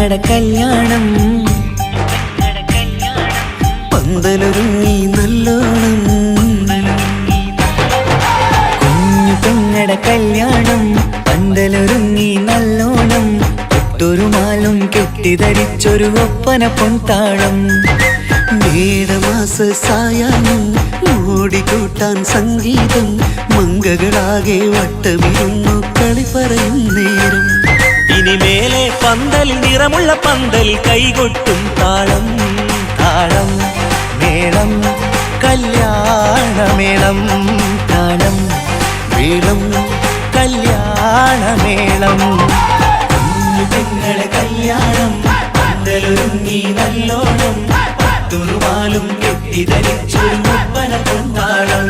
പെങ്ങടെ കല്യാണം പന്തലൊരുങ്ങി നല്ലോണം കുഞ്ഞു പെങ്ങടെ കല്യാണം പന്തലൊരുങ്ങി നല്ലോണം ഒട്ടൊരു മാലും കെട്ടിധരിച്ചൊരു ഒപ്പന പൊൻതാളം മേടമാസ സായാഹ്നം ഓടിക്കൂട്ടാൻ സംഗീതം മംഗകളാകെ വട്ടമിരുന്നു കളി പറയും നേരം ഇനിമേലെ പന്തൽ നിറമുള്ള പന്തൽ കൈകൊട്ടും താളം താളം മേളം കല്യാണമേളം താളം മേളം കല്യാണമേളം കുഞ്ഞു പെങ്ങളെ കല്യാണം പന്തലൊരുങ്ങി നല്ലോണം തുറുമാലും കെട്ടിധരിച്ചൊരു ഒപ്പന പൊൻതാളം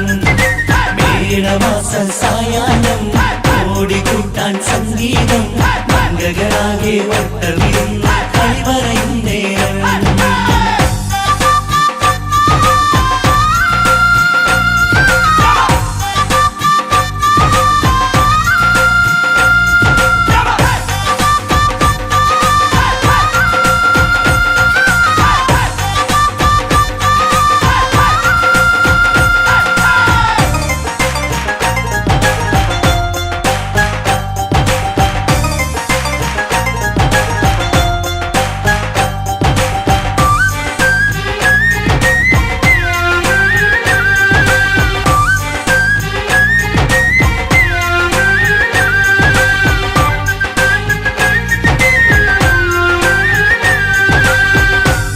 മേടമാസ സായാഹ്നം ഓടിക്കൂട്ടാൻ സംഗീതം മംഗകളാകെ വട്ടമിരുന്ന് കളി പറയും നേരം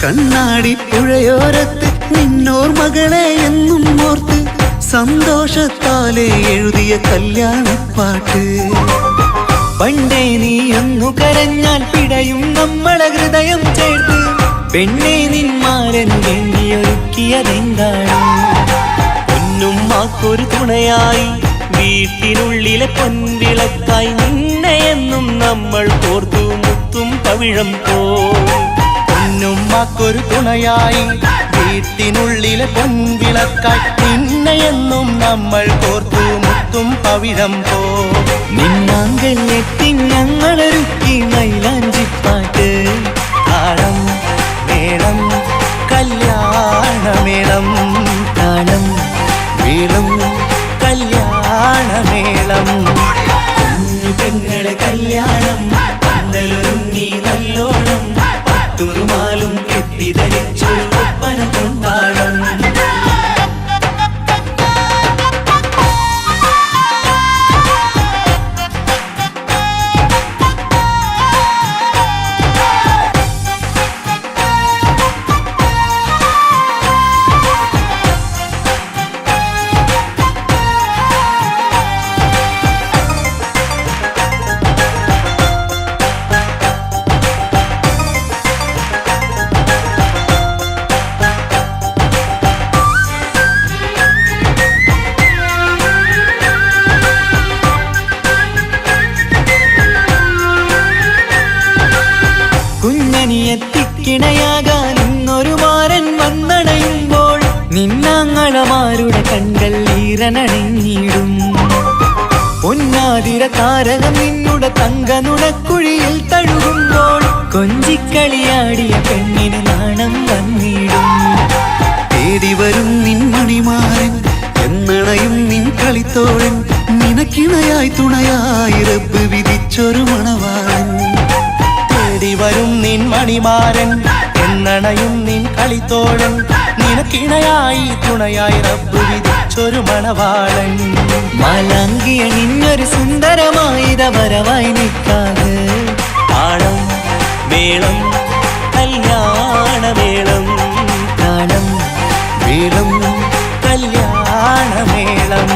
കണ്ണാടി പുഴയോരത്ത് നിന്നോർ മകളെ എന്നും ഓർത്ത് സന്തോഷത്താലെ എഴുതിയ കല്യാണപ്പാട്ട് പണ്ടേ നീ ഒന്നു കരഞ്ഞാൽ പിടയും നമ്മളെ ഹൃദയം ചേർത്ത് പെണ്ണെ നിന്മാരൻ വേണ്ടിയൊരുക്കിയതെന്താണ് പൊന്നുമ്മാക്കൊരു തുണയായി വീട്ടിനുള്ളിലെ പൊൻവിളക്കായി നിന്നെ എന്നും നമ്മൾ കോർത്തു മുത്തും പവിഴം പോ പൊന്നുമ്മാക്കൊരു തുണയായി വീട്ടിനുള്ളിലെ പൊൻവിളക്കായി നിന്നെയെന്നും നമ്മൾ കോർത്തു മുത്തും പവിഴം പോ നിന്നാങ്കല്ലെത്തി ഞങ്ങളൊരുക്കി മൈലാഞ്ചിപ്പാട്ട് താളം മേളം കല്യാണമേളം താളം മേളം കല്യാണമേളം കുഞ്ഞു പെങ്ങളെ കല്യാണം പന്തലൊരുങ്ങി നല്ലോണം തുറുമാലും കെട്ടിധരിച്ചൊരു ഒപ്പന പൊൻതാളം കിണയാകാൻ ഇന്നൊരു മാരൻ വന്നണയുമ്പോൾ നിന്നാങ്ങളമാരുടെ കൺകൾ ഈറനണിഞ്ഞിടും പൊന്നാതിര താരകം നിന്നുടെ തങ്ക നുണക്കുഴിയിൽ തഴുകുമ്പോൾ കൊഞ്ചിക്കളിയാടിയ പെണ്ണിന് നാണം വന്നിടും തേടി വരും നിൻ മണിമാരൻ എന്നണയും നിൻ കളിത്തോഴൻ നിനക്കിണയായി തുണയായി റബ്ബ് വിധിച്ചൊരു മണവാളൻ വരും നിൻ മണിമാരൻ എന്നണയും നിൻ കളിത്തോഴൻ നിനക്കിണയായി തുണയായി റബ്ബ് വിധിച്ചൊരു മണവാളൻ മാലാങ്കിയ നിന്നൊരു സുന്ദരമായിത വരവായി നിൽക്കാതെ താളം മേളം കല്യാണമേളം താളം മേളം കല്യാണമേളം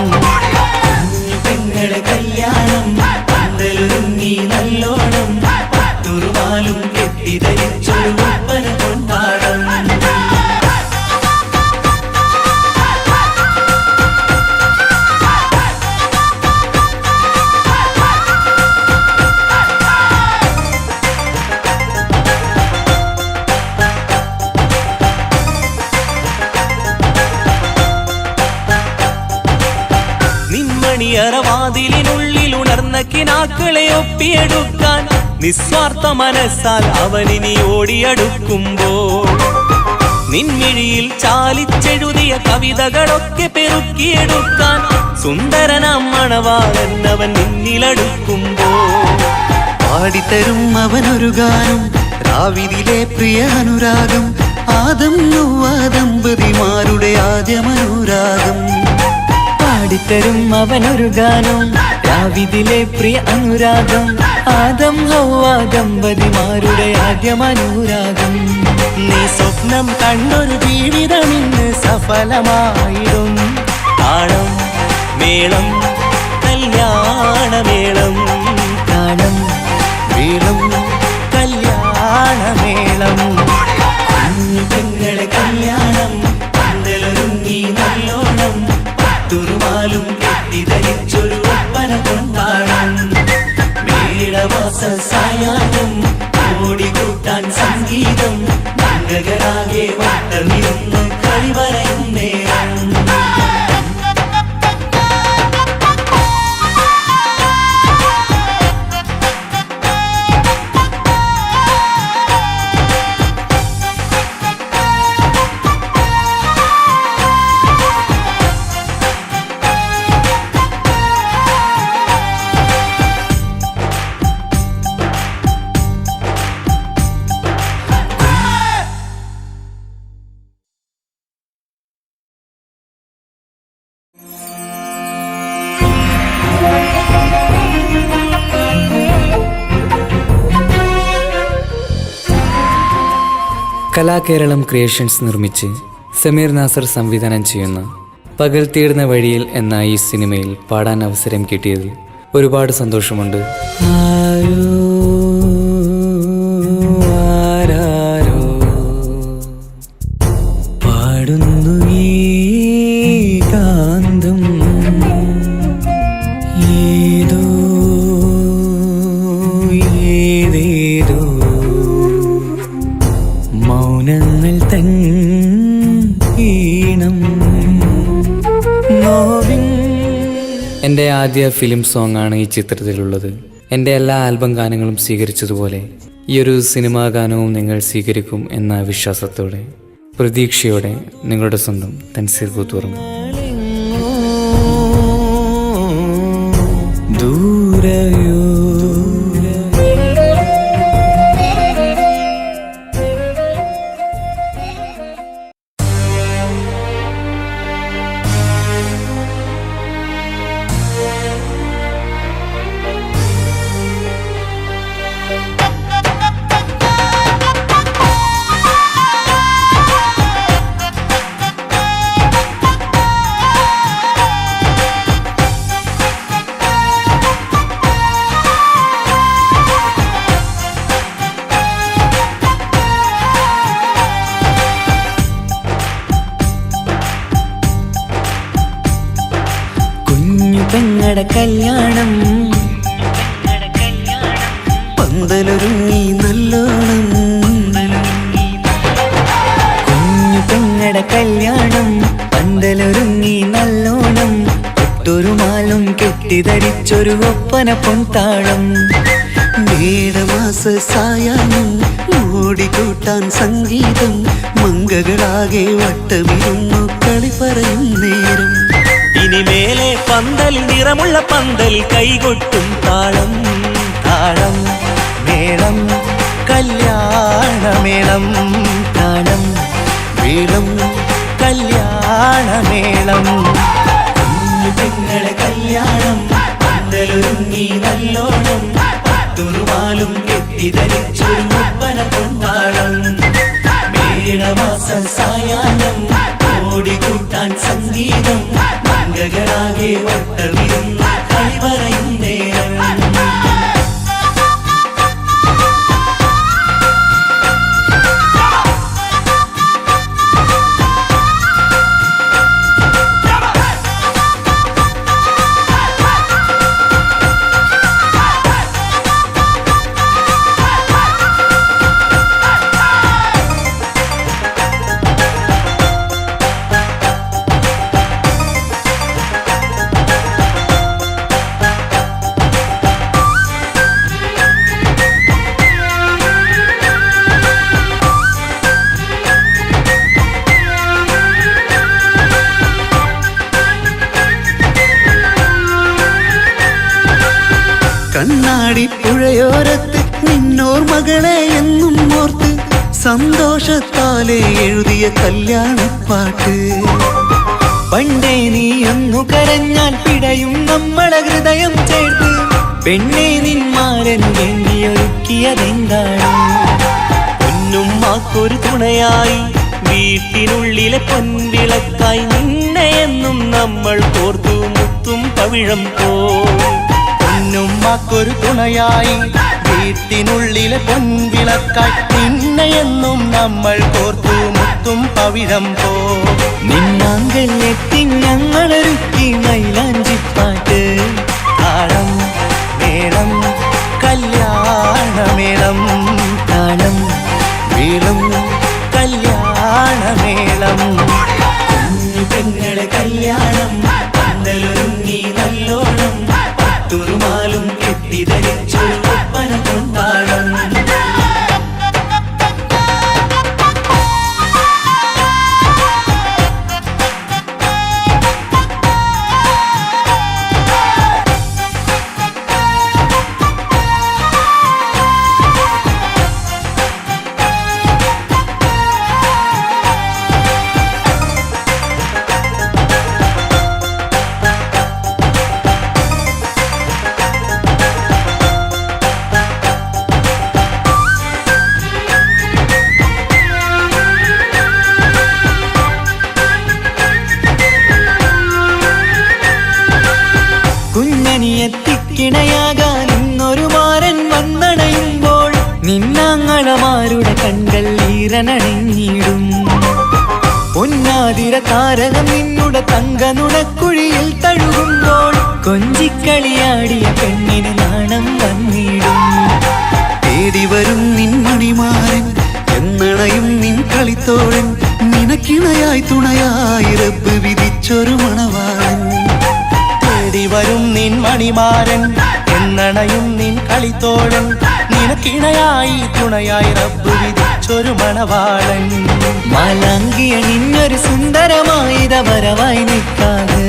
കുഞ്ഞു പെങ്ങളെ കല്യാണം പന്തലൊരുങ്ങി നല്ലോണം തുറുമാലും കെട്ടിധരിച്ചൊരു ഒപ്പന പൊൻതാളം നിന്മണിയറവാതിലിനുള്ളിൽ ഉണർന്ന കിനാക്കളെ ഒപ്പിയെടുക്കാൻ നിസ്വാർത്ഥ മനസ്സാൽ അവനിനി ഓടിയടുക്കുമ്പോൾ നിൻമിഴിയിൽ ചാലിച്ചെഴുതിയ കവിതകളൊക്കെ പെറുക്കിയെടുക്കാൻ സുന്ദരനാം മണവാളൻ അവൻ നിന്നിലടുക്കുമ്പോൾ പാടിത്തരും അവനൊരു ഗാനം രാവിതിലെ പ്രിയ അനുരാഗം ആദം ഹവ്വ ദമ്പതിമാരുടെ ആദ്യമനുരാഗം പാടിത്തരും അവനൊരു ഗാനം രാവിതിലെ പ്രിയ അനുരാഗം ആദം ഹവ്വ ദമ്പതിമാരുടെ ആദ്യമനുരാഗം നീ സ്വപ്നം കണ്ടൊരു ജീവിതം ഇന്ന് സഫലമായിടും താളം മേളം കല്യാണമേളം താളം മേളം കല്യാണമേളം പെങ്ങളെ കല്യാണം പന്തലൊരുങ്ങി നല്ലോണം പട്ടുറുമാലും കെട്ടിധരിച്ചൊരു ഒപ്പന കൊണ്ടാടം മേടമാസ സായാഹ്നം ഓടിക്കൂട്ടാൻ സംഗീതം മംഗളാകെ വട്ടമിരുന്ന് കളി പറയും നേരം കലാകേരളം ക്രിയേഷൻസ് നിർമ്മിച്ച് സമീർ നാസർ സംവിധാനം ചെയ്യുന്ന പകൽ തീർന്ന വഴിയിൽ എന്ന ഈ സിനിമയിൽ പാടാൻ അവസരം കിട്ടിയതിൽ ഒരുപാട് സന്തോഷമുണ്ട്. ആരാരോ പാടുന്നു ഈ കാന്തം ഏതോ ഏതേതോ മൗനങ്ങൾ തൻ ഈണം. എൻ്റെ ആദ്യ ഫിലിം സോങ് ആണ് ഈ ചിത്രത്തിലുള്ളത്. എൻ്റെ എല്ലാ ആൽബം ഗാനങ്ങളും സ്വീകരിച്ചതുപോലെ ഈ ഒരു സിനിമാ ഗാനവും നിങ്ങൾ സ്വീകരിക്കും എന്ന വിശ്വാസത്തോടെ പ്രതീക്ഷയോടെ നിങ്ങളുടെ സ്വന്തം തൻസീർ കൂത്തുപറമ്പ്. ദൂരയോ പെങ്ങടെ കല്യാണം പന്തലൊരുങ്ങി നല്ലോണം കുഞ്ഞു പെങ്ങടെ കല്യാണം പന്തലൊരുങ്ങി നല്ലോണം ഒട്ടൊരു മാലും കെട്ടിധരിച്ചൊരു ഒപ്പന പൊൻതാളം മേടമാസ സായാഹ്നം ഓടിക്കൂട്ടാൻ സംഗീതം മംഗളാകെ വട്ടമിരുന്നു കളി പറയും നേരം. ഇനി മേലെ പന്തൽ നിറമുള്ള പന്തൽ കൈകൊട്ടും താളം താളം മേളം കല്യാണമേളം താളം മേളം കല്യാണമേളം. പെങ്ങളെ കല്യാണം പന്തലൊരുങ്ങി നല്ലോണം പട്ടുറുമാലും കെട്ടിധരിച്ചൊരു ഒപ്പന കൊണ്ടാടം മേടമാസ സായാഹ്നം ഓടിക്കൂട്ടാൻ സംഗീതം മംഗളാകെ വട്ടമിരുന്ന് കളി പറയും നേരം. കണ്ണാടി പുഴയോരത്ത് നിന്നോർ മകളെ എന്നും ഓർത്ത് സന്തോഷത്താലെ എഴുതിയ കല്യാണപ്പാട്ട്. പണ്ടേ നീ ഒന്നു കരഞ്ഞാൽ പിടയും നമ്മളെ ഹൃദയം ചേർത്ത് പെണ്ണെ നിന്മാരൻ എണ്ണിയൊരുക്കിയതെന്താണ്? പൊന്നുമ്മാക്കൊരു തുണയായി വീട്ടിനുള്ളിലെ പൊൻവിളക്കായി നിന്നെ എന്നും നമ്മൾ കോർത്തു മുത്തും പവിഴം പോ. പൊന്നുമ്മാക്കൊരു തുണയായി വീട്ടിനുള്ളിലെ പൊൻവിളക്കായി നിന്നെ എന്നും നമ്മൾ കോർത്തു മുത്തും പവിഴം പോ. നിന്നാങ്കല്ലെത്തി ഞങ്ങളൊരുക്കി മൈലാഞ്ചിപ്പാട്ട്. താളം മേളം കല്യാണമേളം, താളം മേളം കല്യാണമേളം. പെങ്ങളെ കല്യാണം പന്തലൊരുങ്ങി നല്ലോണം പട്ടുറുമാലും കെട്ടിധരിച്ചൊരു ഒപ്പന കൊണ്ടാടം. കുഞ്ഞനിയെത്തിക്കിണയാകാൻ ഇന്നൊരു മാരൻ വന്നണയുമ്പോൾ നിന്നാങ്ങളമാരുടെ കൺകൾ ഈറനണിഞ്ഞിടും. പൊന്നാതിര താരകം നിന്നുടെ തങ്കനുടക്കുഴിയിൽ തഴുകുമ്പോൾ കൊഞ്ചിക്കളിയാടിയ പെണ്ണിന് നാണം വന്നിടും. തേടി വരും നിൻ മണിമാരൻ എന്നണയും നിൻ കളിത്തോഴൻ നിനക്കിണയായി തുണയായി റബ്ബ് വിധിച്ചൊരു മണവാളൻ. തേടി വരും നിൻ മണിമാരൻ എന്നണയും നിൻ കളിത്തോഴൻ നിനക്കിണയായി തുണയായി റബ്ബ് വിധിച്ചൊരു മണവാളൻ. മാലാങ്കിയ നിന്നൊരു സുന്ദരമായിത വരവായി നിൽക്കാതെ.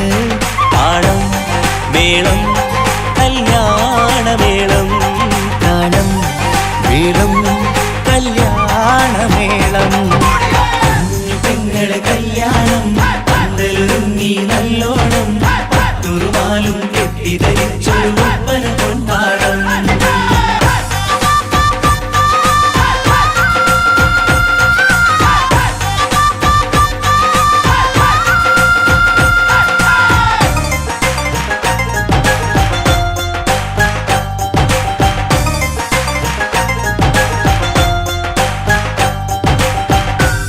താളം മേളം കല്യാണമേളം, താളം മേളം കല്യാണമേളം. പെങ്ങളെ കല്യാണം പന്തലൊരുങ്ങി നല്ലോണം പട്ടുറുമാലും കെട്ടിധരിച്ചൊരു ഒപ്പന കൊണ്ടാടം.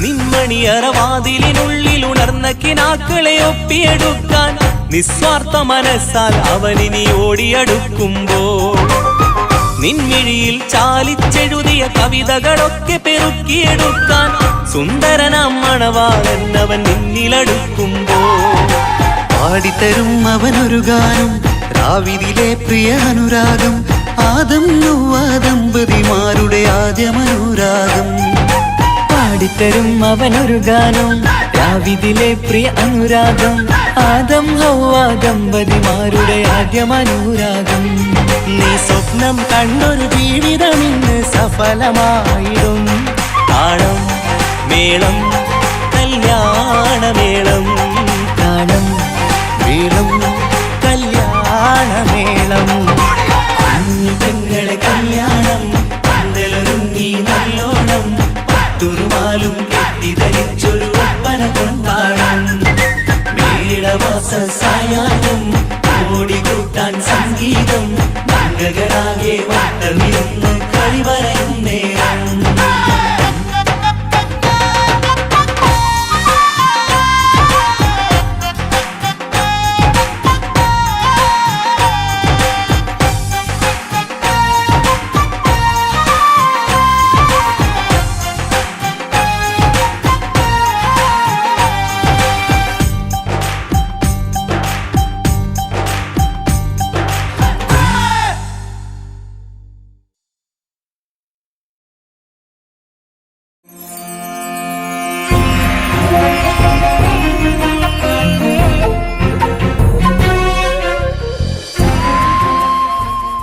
നിന്മണിയറവാതിലിനുള്ളിൽ ഉണർന്ന കിനാക്കളെ ഒപ്പിയെടുക്കാൻ നിസ്വാർത്ഥ മനസ്സാൽ അവനിനി ഓടിയടുക്കുമ്പോൾ നിൻമിഴിയിൽ ചാലിച്ചെഴുതിയ കവിതകളൊക്കെ പെറുക്കിയെടുക്കാൻ സുന്ദരനാം മണവാളൻ അവൻ നിന്നിലടുക്കുമ്പോൾ പാടിത്തരും അവനൊരു ഗാനം രാവിലെ പ്രിയ അനുരാഗം. ആദം നൗവ ദമ്പതിമാരുടെ ആദ്യമനുരാഗം. പാടിത്തരും അവനൊരു ഗാനം രാവിലെ പ്രിയ അനുരാഗം. ആദം ഹൗവ ദമ്പതിമാരുടെ ആദ്യമനുരാഗം. നീ സ്വപ്നം കണ്ടൊരു ജീവിതം ഇന്ന് സഫലമായിടും. താളം മേളം കല്യാണമേളം, താളം മേളം കല്യാണമേളം. പെങ്ങളെ കല്യാണം പന്തലൊരുങ്ങി നല്ലോണം പട്ടുറുമാലും കെട്ടിധരിച്ചൊരു ഒപ്പന കൊണ്ടാടം. മേടമാസ സായാഹ്നം ഓടിക്കൂട്ടാൻ സംഗീതം മംഗളാകെ വട്ടമിരുന്ന് കളി പറയും നേരം.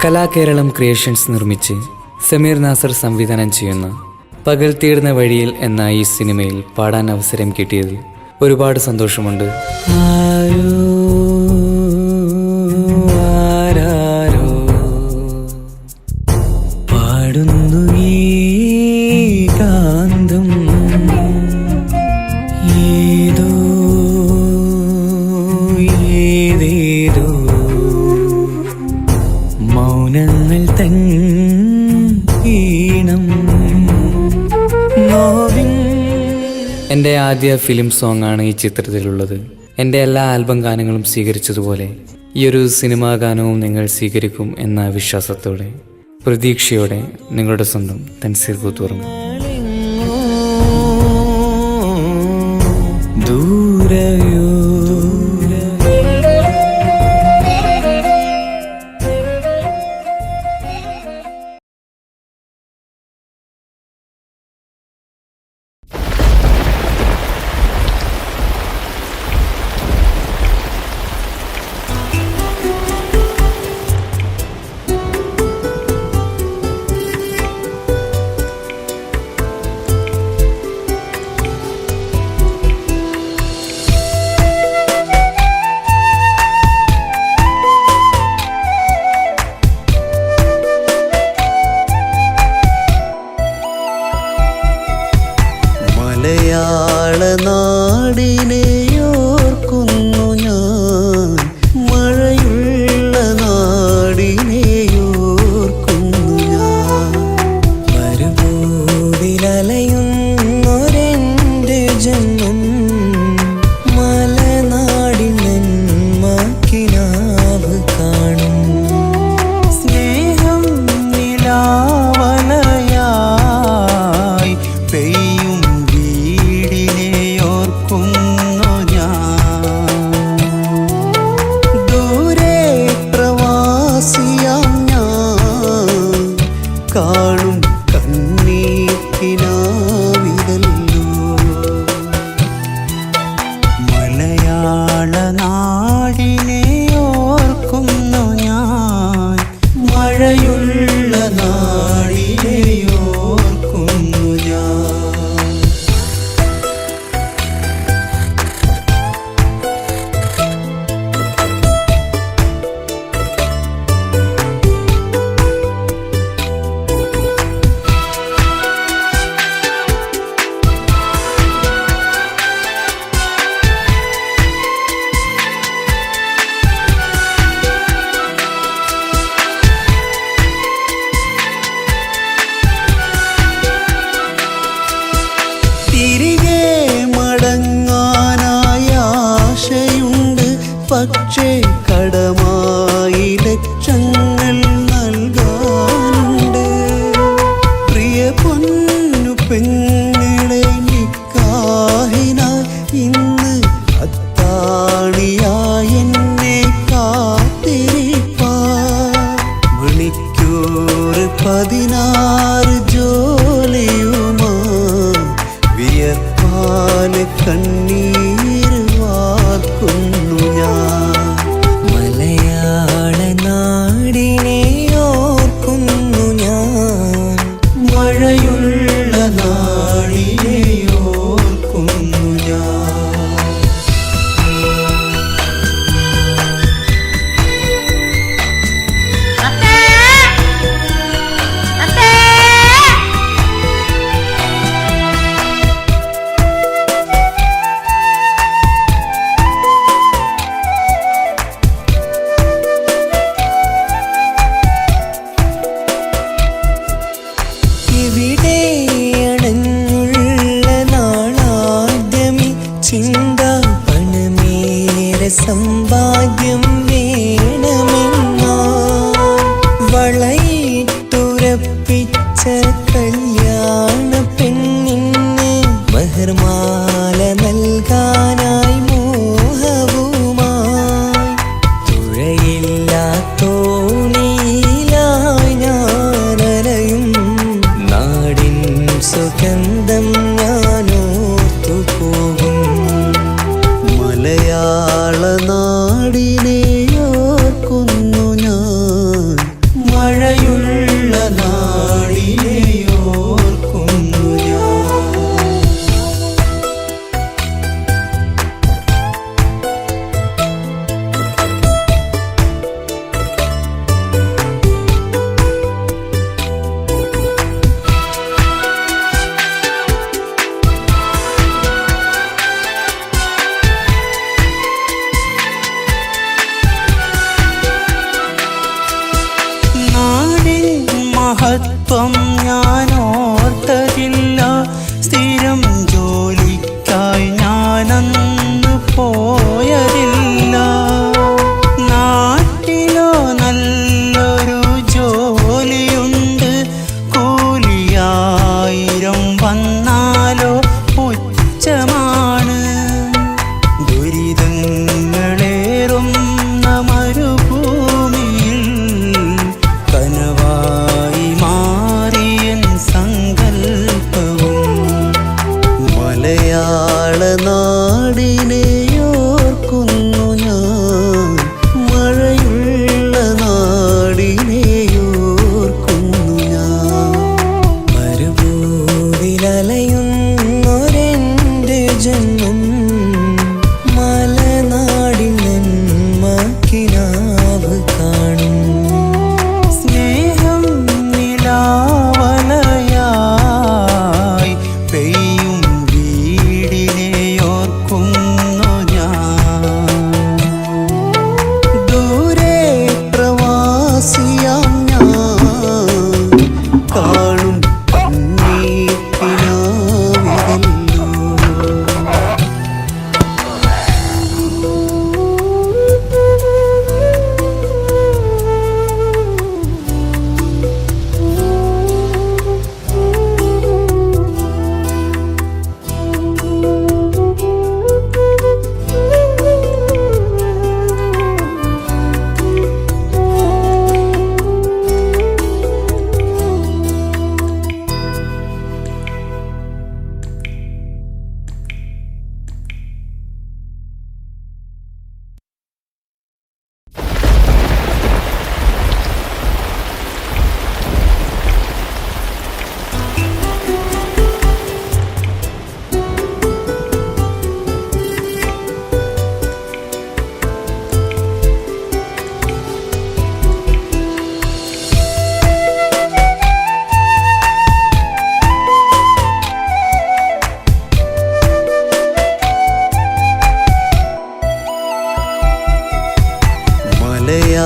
കലാകേരളം ക്രിയേഷൻസ് നിർമ്മിച്ച് സമീർ നാസർ സംവിധാനം ചെയ്യുന്ന പകൽ തീർന്ന വഴിയിൽ എന്ന ഈ സിനിമയിൽ പാടാൻ അവസരം കിട്ടിയതിൽ ഒരുപാട് സന്തോഷമുണ്ട്. ആരാരോ പാടുന്നു കാന്തം ഏതോ ഏതേതോ മൗനങ്ങൾ തൻ ഈണം. എൻ്റെ ആദ്യ ഫിലിം സോങ് ആണ് ഈ ചിത്രത്തിലുള്ളത്. എൻ്റെ എല്ലാ ആൽബം ഗാനങ്ങളും സ്വീകരിച്ചതുപോലെ ഈ ഒരു സിനിമാ ഗാനവും നിങ്ങൾ സ്വീകരിക്കും എന്ന വിശ്വാസത്തോടെ പ്രതീക്ഷയോടെ നിങ്ങളുടെ സ്വന്തം തൻസീർ കൂത്തുപറമ്പ്. ദൂരയോ മലയാള നാടിനെയോർക്കുന്നു ഞാൻ, മഴയുള്ള നാടിനെയോർക്കുന്നു ഞാൻ. മരുഭൂവിലലയുന്നൊരെൻ്റെ ജന്മം മലനാടിൻ നന്മക്കിനാവ് കാണും. സ്നേഹം നിലാവലയായി പെയ്യും കാണും കണ്ണീക്കിനാവിതല്ലോ. മലയാള നാടിനെ ഓർക്കുന്നു ഞാൻ, മഴയുള്ള നാടിനെ ഓർക്കുന്നു ഞാൻ. തിരികെ മടങ്ങാനായ ആശയുണ്ട്, പക്ഷേ കടമായി ലക്ഷങ്ങൾ നൽകാനുണ്ട്. പ്രിയ പൊന്നു പെങ്ങളെ നിക്കാഹിനായി ഇന്ന് അത്താണിയായി എന്നെ കാത്തിരിപ്പാൻ. മണിക്കൂർ 16 ജോലിയുമാ വിയർപ്പാല് കണ്ണീര് വാർക്കുന്നു ഞാൻ. മലയാള നാടിനെ ഓർക്കുന്നു ഞാൻ, മഴയുള്ള നാടിനെ ഓർക്കുന്നു ഞാൻ. എവിടെയണഞ്ഞുള്ള നാളാദ്യമി ചിന്ത പണമേറെ സമ്പാദ്യം വേണമെന്നാ. വളയിട്ടുറപ്പിച്ച കല്യാണ പെണ്ണിന് മഹർമാല നൽകാനായി മോഹവുമായി തുഴയില്ലാത്തോണിയിലായി ഞാനലയും. നാടിൻ സുഗന്ധം ഞാനോർത്തു പോകും. മലയാള നാടിനെ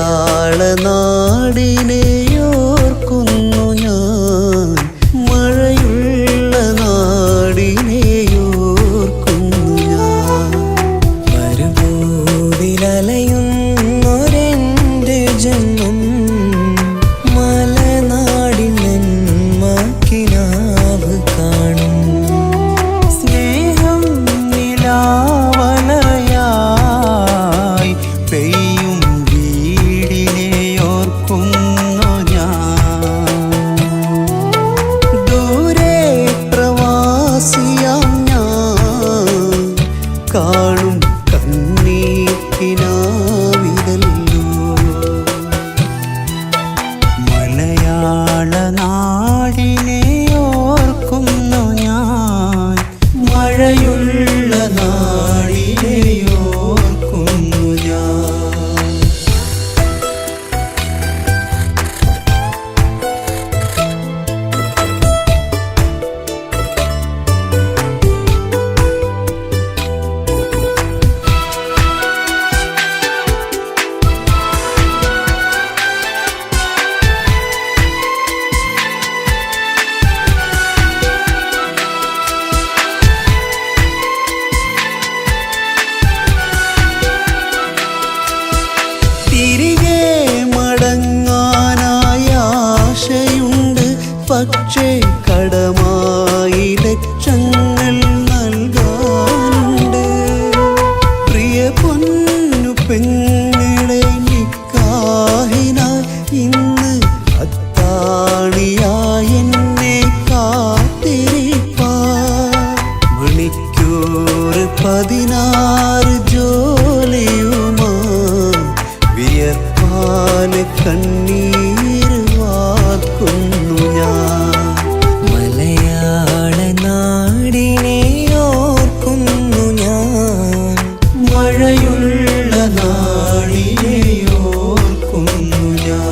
മലയാള നാടിനെ ഓർക്കുന്നു ഞാൻ, മഴയുള്ള നാടിനെ ഓർക്കുന്നു ഞാൻ. മരുഭൂവിലലയുന്നൊരെൻ്റെ ജന്മം മലനാടിൻ നന്മക്കിനാവ് കാണും. സ്നേഹം നിലാവലയായി പെയ്യും വീടിനെ ഓർക്കുന്നു ഞാൻ. ദൂരെ പ്രവാസിയാം ഞാൻ കാണും കണ്ണീക്കിനാവിതല്ലോ. മലയാള നാടിനെ ഓർക്കുന്നു ഞാൻ, മഴയുള്ള നാടിനെ ഓർക്കുന്നു ഞാൻ. തിരികെ മടങ്ങാനായി ആശയുണ്ട്, പക്ഷേ കടമായി ലക്ഷങ്ങൾ നൽകാനുണ്ട്. പ്രിയ പൊന്നു പെങ്ങളെ നിക്കാഹിനായി ഇന്ന് അത്താണിയായി എന്നെ കാത്തിരിപ്പാൻ. മണിക്കൂർ 16 ജോലിയുമാ വിയർപ്പാല് കണ്ണീര് വാർക്കുന്നു ഞാൻ. മലയാള നാടിനെ ഓർക്കുന്നു ഞാൻ, മഴയുള്ള നാടിനെ ഓർക്കുന്നു ഞാൻ.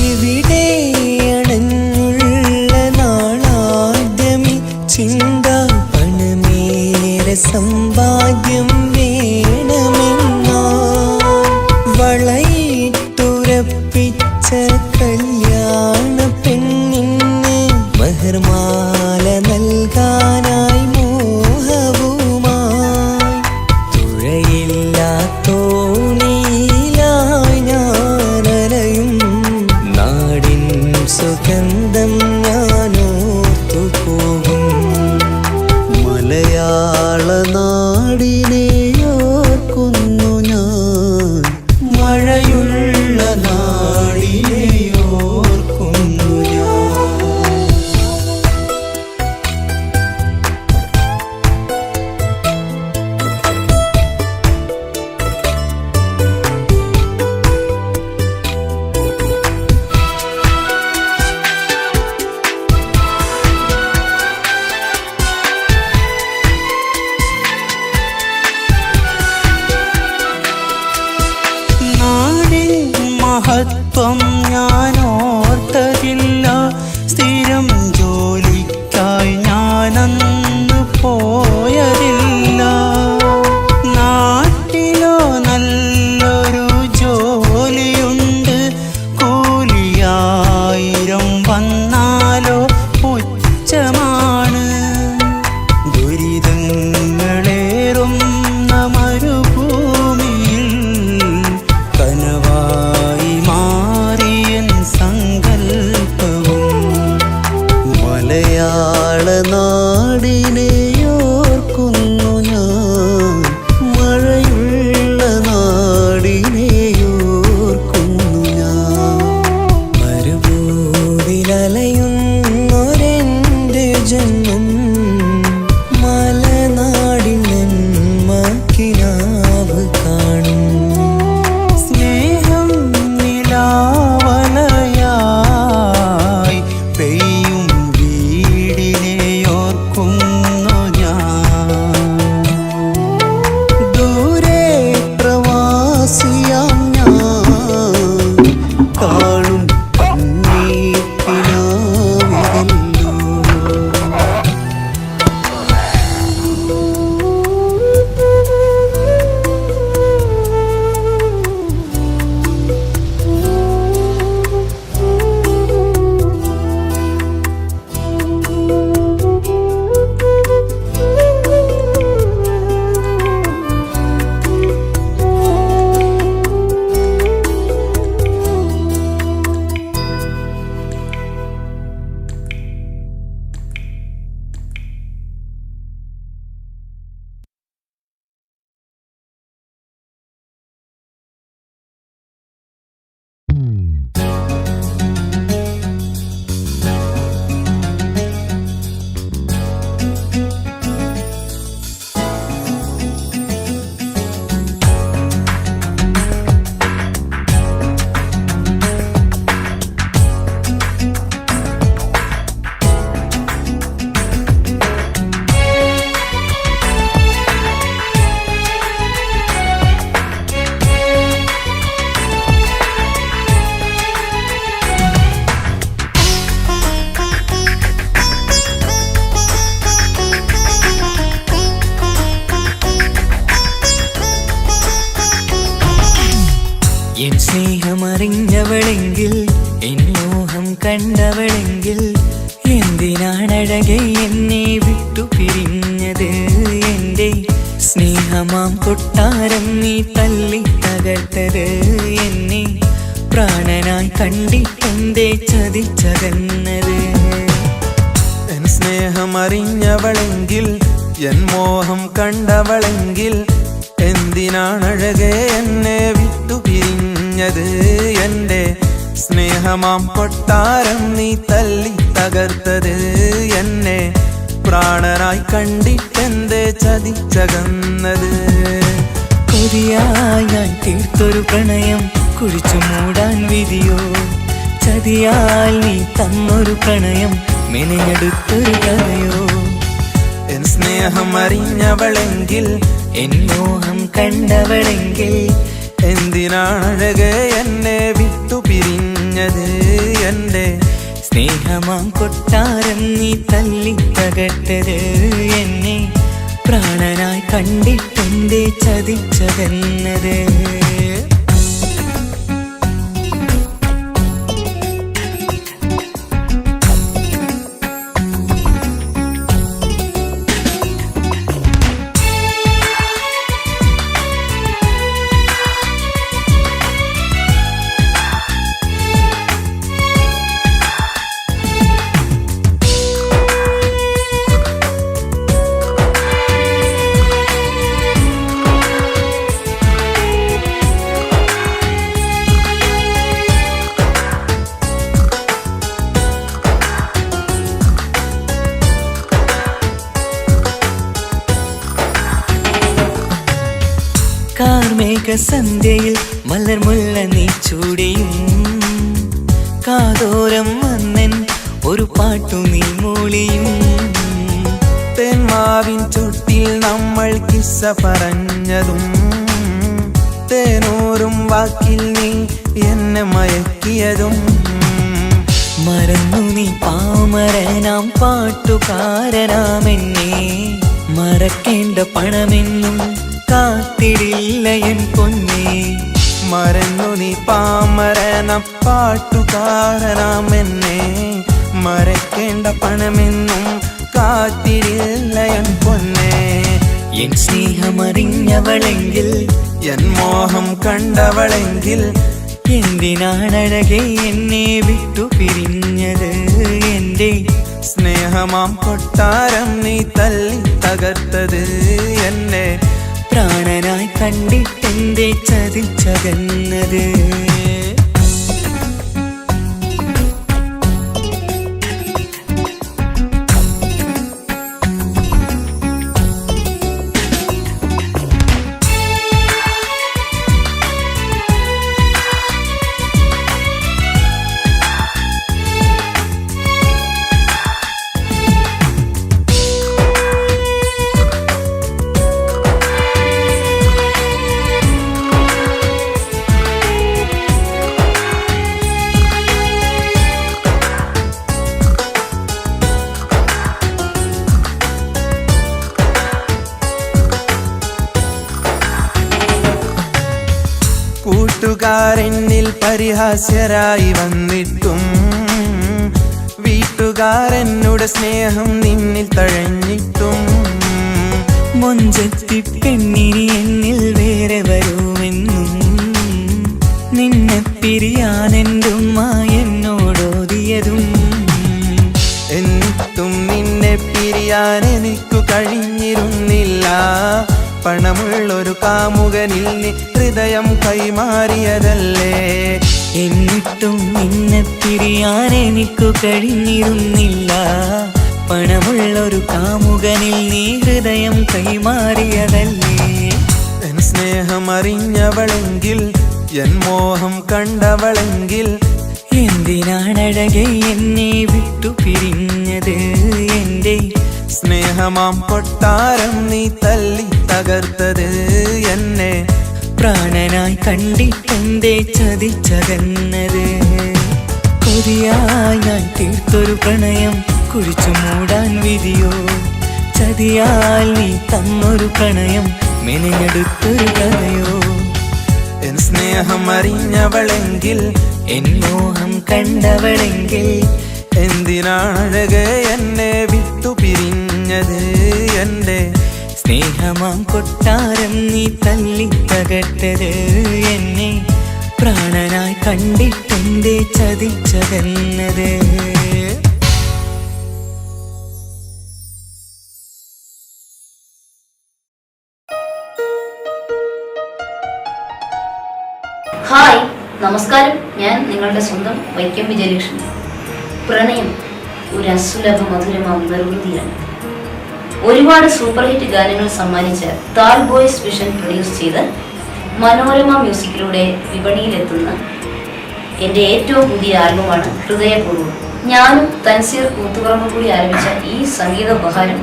ഇവിടെ അണഞ്ഞുള്ള നാളാദ്യമി ചിന്ത പണമേറെ സമ്പാദ്യം വേണമെന്നാ. വളയിട്ടുറപ്പിച്ച കല്യാണ പെണ്ണിന് മഹർമാല നൽകാനായി മോഹവുമായി തുഴയില്ലാത്തോണിയിലായി ഞാനലയും. നാടിൻ സുഗന്ധം ഞാനോർത്തു പോകും. മലയാള നാടിനെ ഓർക്കുന്നു ഞാൻ, മഴയുള്ള നാടിനെ ഓർക്കുന്നു ഞാൻ. അറിഞ്ഞവളെങ്കിൽ എൻ മോഹം കണ്ടവളെങ്കിൽ എന്തിനാണഴകെ എന്നെ വിട്ടു പിരിഞ്ഞത് എൻ്റെ സ്നേഹമാം കൊട്ടാരം നീ തല്ലി തകർത്തത് എന്നെ പ്രാണനായി കണ്ടിട്ടെന്തേ ചതിച്ചകന്നത് എൻ സ്നേഹം അറിഞ്ഞവളെങ്കിൽ എൻ മോഹം കണ്ടവളെങ്കിൽ എന്തിനാണഴകെ എന്നെ വിട്ടു പിരിഞ്ഞത് എൻ്റെ സ്നേഹമാം കൊട്ടാരം നീ തല്ലി തകർത്തത് എന്നെ പ്രാണനായി കണ്ടിട്ടെന്തേ ചതിച്ചകന്നത് കൊതിയായി ഞാൻ തീർത്തൊരു പ്രണയം കുഴിച്ചു മൂടാൻ വിധിയോ ചതിയാൽ നീ തന്നൊരു പ്രണയം മെനഞ്ഞെടുത്തൊരു കഥയോ എൻ സ്നേഹം അറിഞ്ഞവളെങ്കിൽ എൻ മോഹം കണ്ടവളെങ്കിൽ എന്തിനാണഴകെ എന്നെ വിട്ടു പിരിഞ്ഞത് എൻ്റെ സ്നേഹമാം കൊട്ടാരം നീ തല്ലി തകർത്തത് എന്നെ പ്രാണനായി കണ്ടിട്ടെന്തേ ചതിച്ചതെന്നത് കാർമേഘ സന്ധ്യയിൽ മലർമുല്ല നീ ചൂടിയും കാതോരം വന്നൻ ഒരു പാട്ടു നീ മൂളിയും തേന്മാവിൻ ചുട്ടിൽ നമ്മൾ കിസ്സ പറഞ്ഞതും തേനൂറും വാക്കിൽ നീ എന്നെ മയക്കിയതും മറന്നു നീ പാമരനാം പാട്ടുകാരനാമെന്നെ മറക്കേണ്ട പണമെന്നും കാത്തിടില്ല എൻ പൊന്നേ മറന്നു നീ പാമരനം പാട്ടുകാരനാമെന്നെ മറക്കേണ്ട പണമെന്നും കാത്തിടില്ല എൻ പൊന്നേ എൻ സ്നേഹമറിഞ്ഞവളെങ്കിൽ എൻ മോഹം കണ്ടവളെങ്കിൽ എന്തിനാണഴകെ എന്നെ വിട്ടു പിരിഞ്ഞത് എൻ്റെ സ്നേഹമാം കൊട്ടാരം നീ തല്ലി തകർത്തത് എന്നെ പ്രാണനായി കണ്ടിട്ടെന്തേ ചതിച്ചകന്നത് കൂട്ടുകാരെന്നിൽ പരിഹാസ്യരായി വന്നിട്ടും വീട്ടുകാരെന്നുടെ സ്നേഹം നിന്നിൽ തഴഞ്ഞിട്ടും മൊഞ്ചത്തി പെണ്ണിനി എന്നിൽ വേറെ വരുമെന്നും നിന്നെ പിരിയാനെന്റുമ്മ എന്നോടോതിയതും എന്നിട്ടും നിന്നെ പിരിയാൻ എനിക്കു കഴിഞ്ഞിരുന്നില്ല പണമുള്ളൊരു കാമുകനിൽ നീ ഹൃദയം കൈമാറിയതല്ലേ എന്നിട്ടും നിന്നെ പിരിയാൻ എനിക്കു കഴിഞ്ഞിരുന്നില്ല പണമുള്ളൊരു കാമുകനിൽ നീ ഹൃദയം കൈമാറിയതല്ലേ എൻ സ്നേഹം അറിഞ്ഞവളെങ്കിൽ എൻ മോഹം കണ്ടവളെങ്കിൽ എന്തിനാണഴകെ എന്നെ വിട്ടു പിരിഞ്ഞത് എൻ്റെ സ്നേഹമാം കൊട്ടാരം നീ തല്ലി തകർത്തത് എന്നെ പ്രാണനായി കണ്ടിട്ടെന്തേ ചതിച്ചകന്നത് കൊതിയായി ഞാൻ തീർത്തൊരു പ്രണയം കുഴിച്ചു മൂടാൻ വിധിയോ ചതിയാൽ നീ തന്നൊരു പ്രണയം മെനഞ്ഞെടുത്തൊരു കഥയോ എൻ സ്നേഹം അറിഞ്ഞവളെങ്കിൽ എൻ മോഹം കണ്ടവളെങ്കിൽ എന്തിനാണഴകെ എന്നെ വിട്ടു പിരിഞ്ഞത് എൻ്റെ സ്നേഹമാം കൊട്ടാരം നീ തല്ലി തകർത്തത് എന്നെ പ്രാണനായി കണ്ടിട്ടെന്തേ ചതിച്ചതെന്നത്. ഹായ്, നമസ്കാരം. ഞാൻ നിങ്ങളുടെ സ്വന്തം വൈക്കം വിജയലക്ഷ്മി. പ്രണയം ഒരു അസുലഭ മധുരമാം നിർവൃതിയാണ്. ഒരുപാട് സൂപ്പർ ഹിറ്റ് ഗാനങ്ങൾ സമ്മാനിച്ച താൽ ബോയ്സ് വിഷൻ പ്രൊഡ്യൂസ് ചെയ്ത് മനോരമ മ്യൂസിക്കിലൂടെ വിപണിയിലെത്തുന്ന എൻ്റെ ഏറ്റവും പുതിയ ആൽബമാണ് ഹൃദയപൂർവ്വം. ഞാനും തൻസീർ കൂത്തുപറമ്പ് കൂടി ആരംഭിച്ച ഈ സംഗീത ഉപഹാരം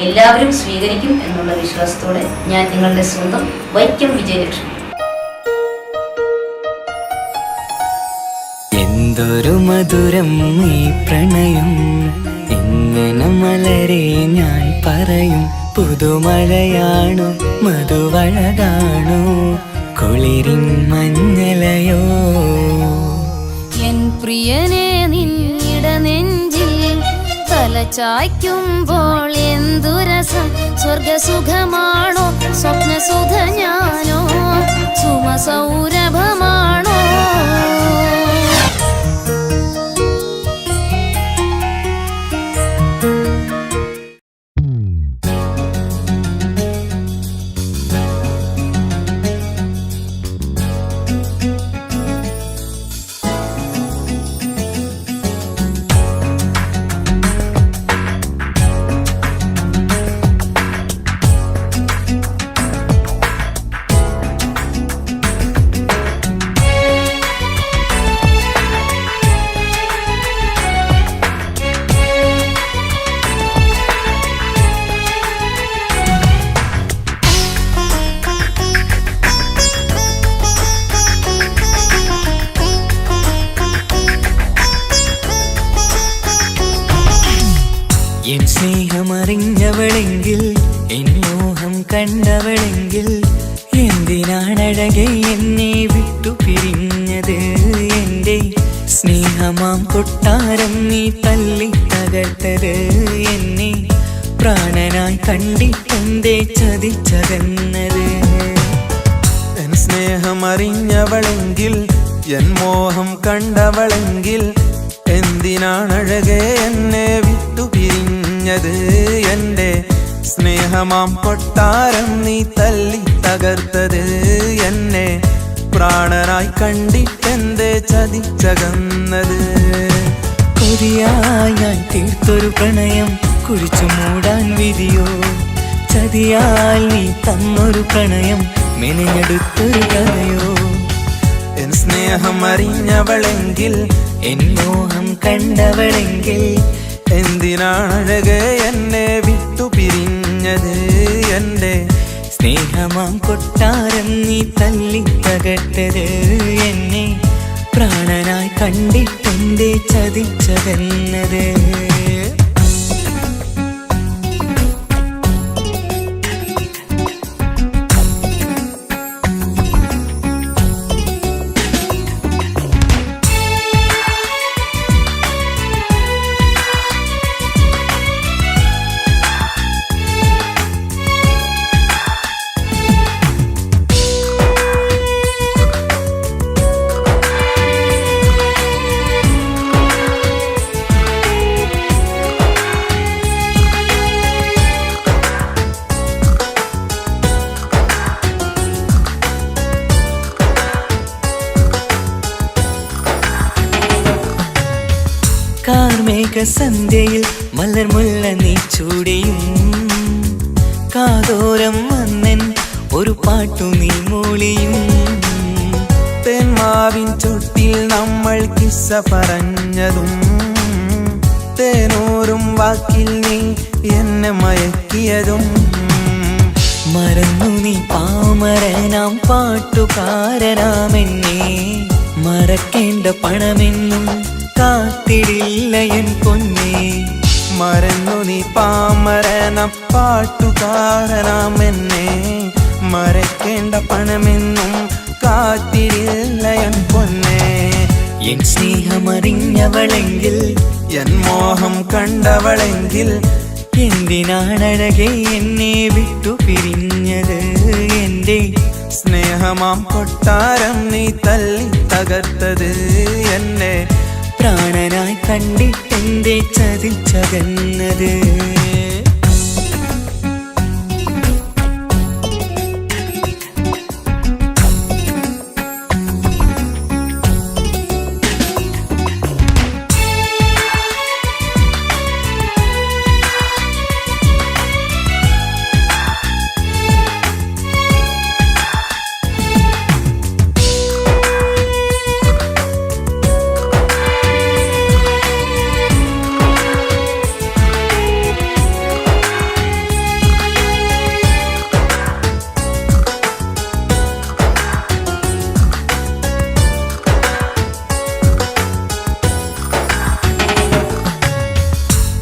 എല്ലാവരും സ്വീകരിക്കും എന്നുള്ള വിശ്വാസത്തോടെ ഞാൻ നിങ്ങളുടെ സ്വന്തം വൈക്കം വിജയലക്ഷ്മി. എന്തൊരു മധുരം ഈ പ്രണയം, എങ്ങനെ മലരെ ഞാൻ പറയും. പുതുമഴയാണോ മധുവഴകാണോ കുളിരിൻ മഞ്ഞലയോ. എൻ പ്രിയനെ നിന്നിട നെഞ്ചിൽ തലചായ്ക്കുമ്പോൾ എന്തുരസം. സ്വർഗസുഖമാണോ സ്വപ്നസുധ ഞാനോ സുമസൗരഭമാണോ. എൻ സ്നേഹമറിഞ്ഞവളെങ്കിൽ, എൻ മോഹം കണ്ടവളെങ്കിൽ എന്തിനാണഴകെ എന്നെ വിട്ടു പിരിഞ്ഞത്. എൻ്റെ സ്നേഹമാം കൊട്ടാരം നീ തല്ലി തകർത്തത് എന്നെ പ്രാണനായി കണ്ടിട്ടെന്തേ ചതിച്ചതെന്നത്. എൻ സ്നേഹമറിഞ്ഞവളെങ്കിൽ, എൻ മോഹം കണ്ടവളെങ്കിൽ എന്തിനാണഴകെ എന്നെ വിട്ടു പിരിഞ്ഞത്. എൻ്റെ സ്നേഹമാം കൊട്ടാരം നീ തല്ലി തകർത്തത് എന്നെ പ്രാണനായി കണ്ടിട്ടെന്തേ ചതിച്ചകന്നത്. കൊതിയായി ഞാൻ തീർത്തൊരു പ്രണയം കുഴിച്ചു മൂടാൻ വിധിയോ. ചതിയാൽ നീ തന്നൊരു പ്രണയം മെനഞ്ഞെടുത്തൊരു കഥയോ. എൻ സ്നേഹം അറിഞ്ഞവളെങ്കിൽ, എൻ മോഹം കണ്ടവളെങ്കിൽ എന്തിനാണഴകെ എന്നെ വിട്ടു പിരിഞ്ഞത്. എൻ്റെ സ്നേഹമാം കൊട്ടാരം നീ തല്ലി തകർത്തത് എന്നെ പ്രാണനായി കണ്ടിട്ടെന്തേ ചതിച്ചതെന്നത്. കാർമേഘ സന്ധ്യയിൽ മലർമുല്ല നീ ചൂടിയും കാതോരം വന്നൻ ഒരു പാട്ടു നീ മൂളിയും. തേന്മാവിൻ ചുട്ടിൽ നമ്മൾ കിസ്സ പറഞ്ഞതും തേനൂറും വാക്കിൽ നീ എന്നെ മയക്കിയതും. മറന്നു നീ പാമരനാം പാട്ടുകാരനാമെന്നെ മറക്കേണ്ട പണമെന്നും കാത്തിടില്ല എൻ പൊന്നേ. മറന്നു നീ പാമരന പാട്ടുകാരനാമെന്നെ മറക്കേണ്ട പണമെന്നും കാത്തിരില്ല എൻ പൊന്നേ. എൻ സ്നേഹമറിഞ്ഞവളെങ്കിൽ എൻ മോഹം കണ്ടവളെങ്കിൽ എന്തിനാണഴകെ എന്നെ വിട്ടു പിരിഞ്ഞത്? എൻ്റെ സ്നേഹമാം കൊട്ടാരം നീ തല്ലി തകർത്തത് എന്നെ പ്രാണനായി കണ്ടിട്ടെന്റെ ചതിച്ചകന്നത്.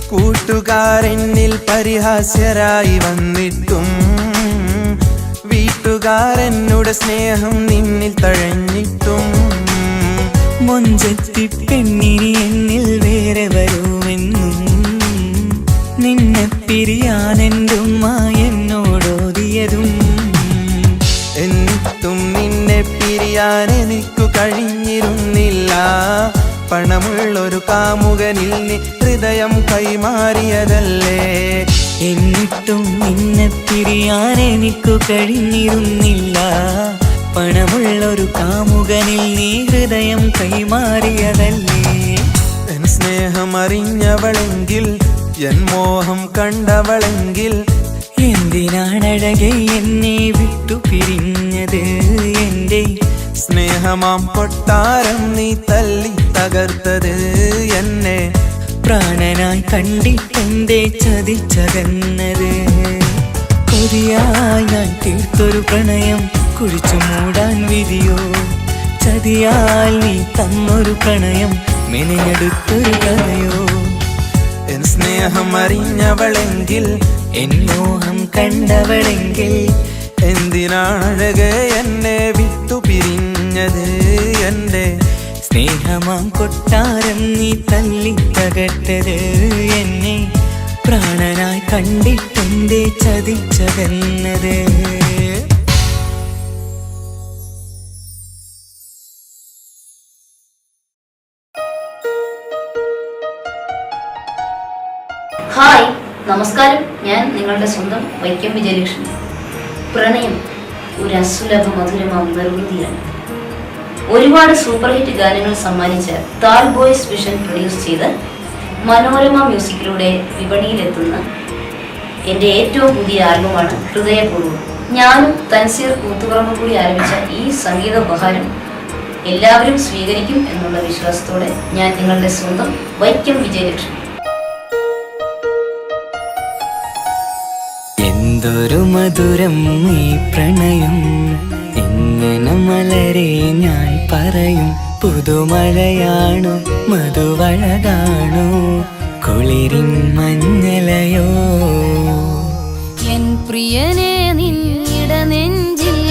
കൂട്ടുകാരെന്നിൽ പരിഹാസ്യരായി വന്നിട്ടും വീട്ടുകാരെന്നോട് സ്നേഹം നിന്നിൽ തഴഞ്ഞിട്ടും മൊഞ്ചത്തി പെണ്ണിനി എന്നിൽ വേറെ വരുമെന്നും നിന്നെ പിരിയാനെൻ്റെ ഉമ്മ എന്നോടോതിയതും എന്നിട്ടും നിന്നെ പിരിയാൻ എനിക്കു കഴിഞ്ഞിരുന്നില്ല. പണമുള്ളൊരു കാമുകനിൽ നീ ഹൃദയം കൈമാറിയതല്ലേ. എന്നിട്ടും നിന്നെ പിരിയാൻ എനിക്കു കഴിഞ്ഞിരുന്നില്ല. പണമുള്ളൊരു കാമുകനിൽ നീ ഹൃദയം കൈമാറിയതല്ലേ. എൻ സ്നേഹമറിഞ്ഞവളെങ്കിൽ എൻ മോഹം കണ്ടവളെങ്കിൽ എന്തിനാണഴകെ എന്നെ വിട്ടു പിരിഞ്ഞത്? എൻ്റെ സ്നേഹമാം കൊട്ടാരം നീ തല്ലി തകർത്തത് എന്നെ പ്രാണനായി കണ്ടിട്ടെന്റെ ചതിച്ചകന്നത്. കൊതിയായി ഞാൻ തീർത്തൊരു പ്രണയം കുഴിച്ചു മൂടാൻ വിധിയോ? ചതിയാൽ നീ തന്നൊരു പ്രണയം മെനഞ്ഞെടുത്തൊരു കഥയോ? എൻ സ്നേഹം അറിഞ്ഞവളെങ്കിൽ എൻ മോഹം കണ്ടവളെങ്കിൽ എന്തിനാണഴകെ എന്നെ വിട്ടു പിരിഞ്ഞത് എൻ്റെ സ്നേഹമാം കൊട്ടാരം നീ തല്ലി തകർത്തത് എന്നെ പ്രാണനായി കണ്ടിട്ടെന്റെ ചതിച്ചകന്നത്. ഹായ്, നമസ്കാരം. ഞാൻ നിങ്ങളുടെ സ്വന്തം വൈക്കം വിജയലക്ഷ്മി. പ്രണയം ഒരു അസുലഭ മധുരമാം നിർവൃതിയാണ്. ഒരുപാട് സൂപ്പർ ഹിറ്റ് ഗാനങ്ങൾ സമ്മാനിച്ച താൽ ബോയ്സ് വിഷൻ പ്രൊഡ്യൂസ് ചെയ്ത് മനോരമ മ്യൂസിക്കിലൂടെ വിപണിയിലെത്തുന്ന എൻ്റെ ഏറ്റവും പുതിയ ആൽബമാണ് ഹൃദയപൂർവ്വം. ഞാനും തൻസീർ കൂത്തുപറമ്പും കൂടി ആരംഭിച്ച ഈ സംഗീത ഉപഹാരം എല്ലാവരും സ്വീകരിക്കും എന്നുള്ള വിശ്വാസത്തോടെ ഞാൻ നിങ്ങളുടെ സ്വന്തം വൈക്കം വിജയലക്ഷ്മി. എന്തൊരു മധുരം ഈ പ്രണയം, എങ്ങനെ മലരെ ഞാൻ പറയും. പുതുമഴയാണോ മധുവഴകാണോ കുളിരിൻ മഞ്ഞലയോ? എൻ പ്രിയനെ നിന്നിട നെഞ്ചിൽ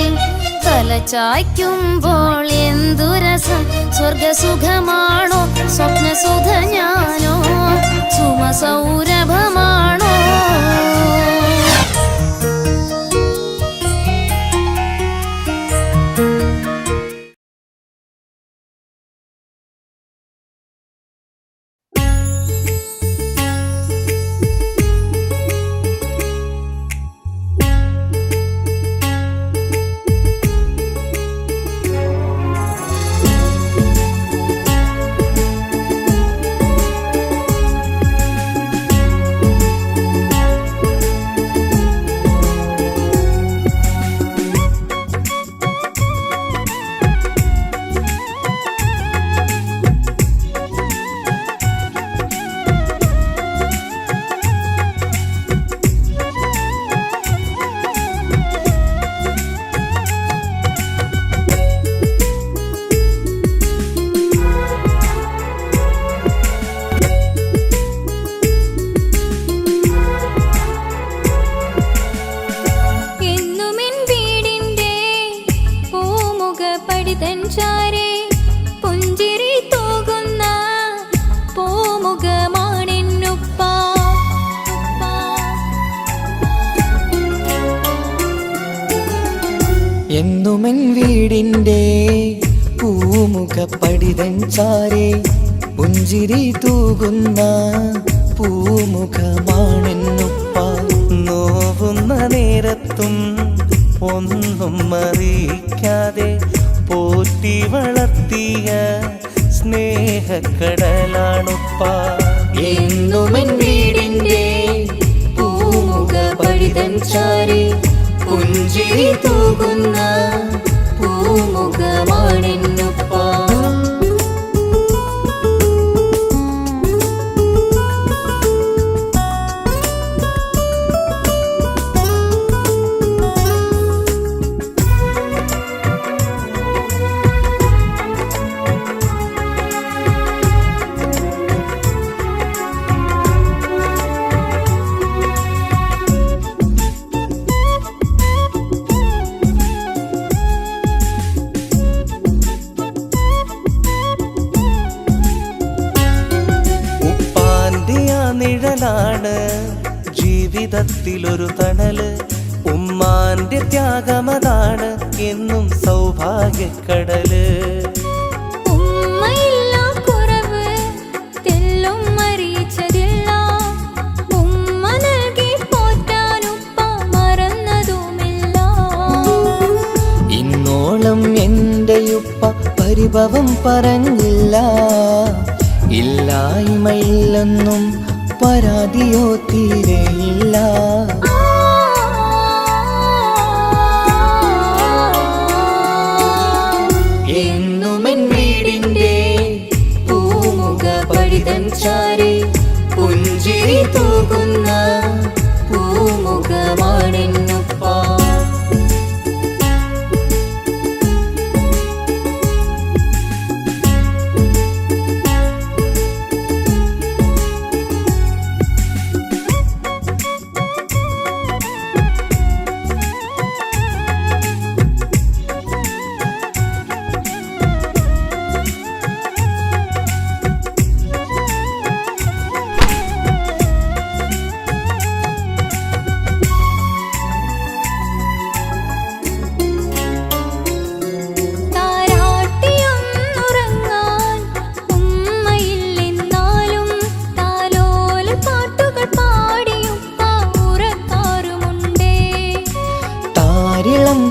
തലചായ്ക്കുമ്പോൾ എന്തു രസം. സ്വർഗസുഖമാണോ സ്വപ്നസുധ ഞാനോ സുമസൗരഭമാണോ? വീടിൻ്റെ പൂമുഖപ്പടിതൻ ചാരേ പുഞ്ചിരി തൂകുന്ന പൂമുഖമാണെന്നുപ്പ. നോവുന്ന നേരത്തും ഒന്നും അറിയിക്കാതെ പോറ്റി വളർത്തിയ സ്നേഹക്കടലാണുപ്പ. എന്നുമെൻ വീടിൻ്റെ പൂമുഖപ്പടിതൻ ചാരേ പുഞ്ചിരി തൂകുന്ന പൂമുഖമാണെന്നുപ്പ. നിഴലാണ് ജീവിതത്തിലൊരു തണല്. ഉമ്മാന്റെ ത്യാഗമതാണ് എന്നും സൗഭാഗ്യക്കടല്. ഇന്നോളം എന്റെയുപ്പ പരിഭവം പറഞ്ഞില്ല, ഇല്ലായ്മയില്ലെന്നും പരാതിയോ തീരെയില്ല. എന്നുമെൻ വീടിൻ്റെ പൂമുഖപ്പടിതൻ ചാരേ പുഞ്ചിരി തൂകുന്ന പൂമുഖമാണെന്നുപ്പ.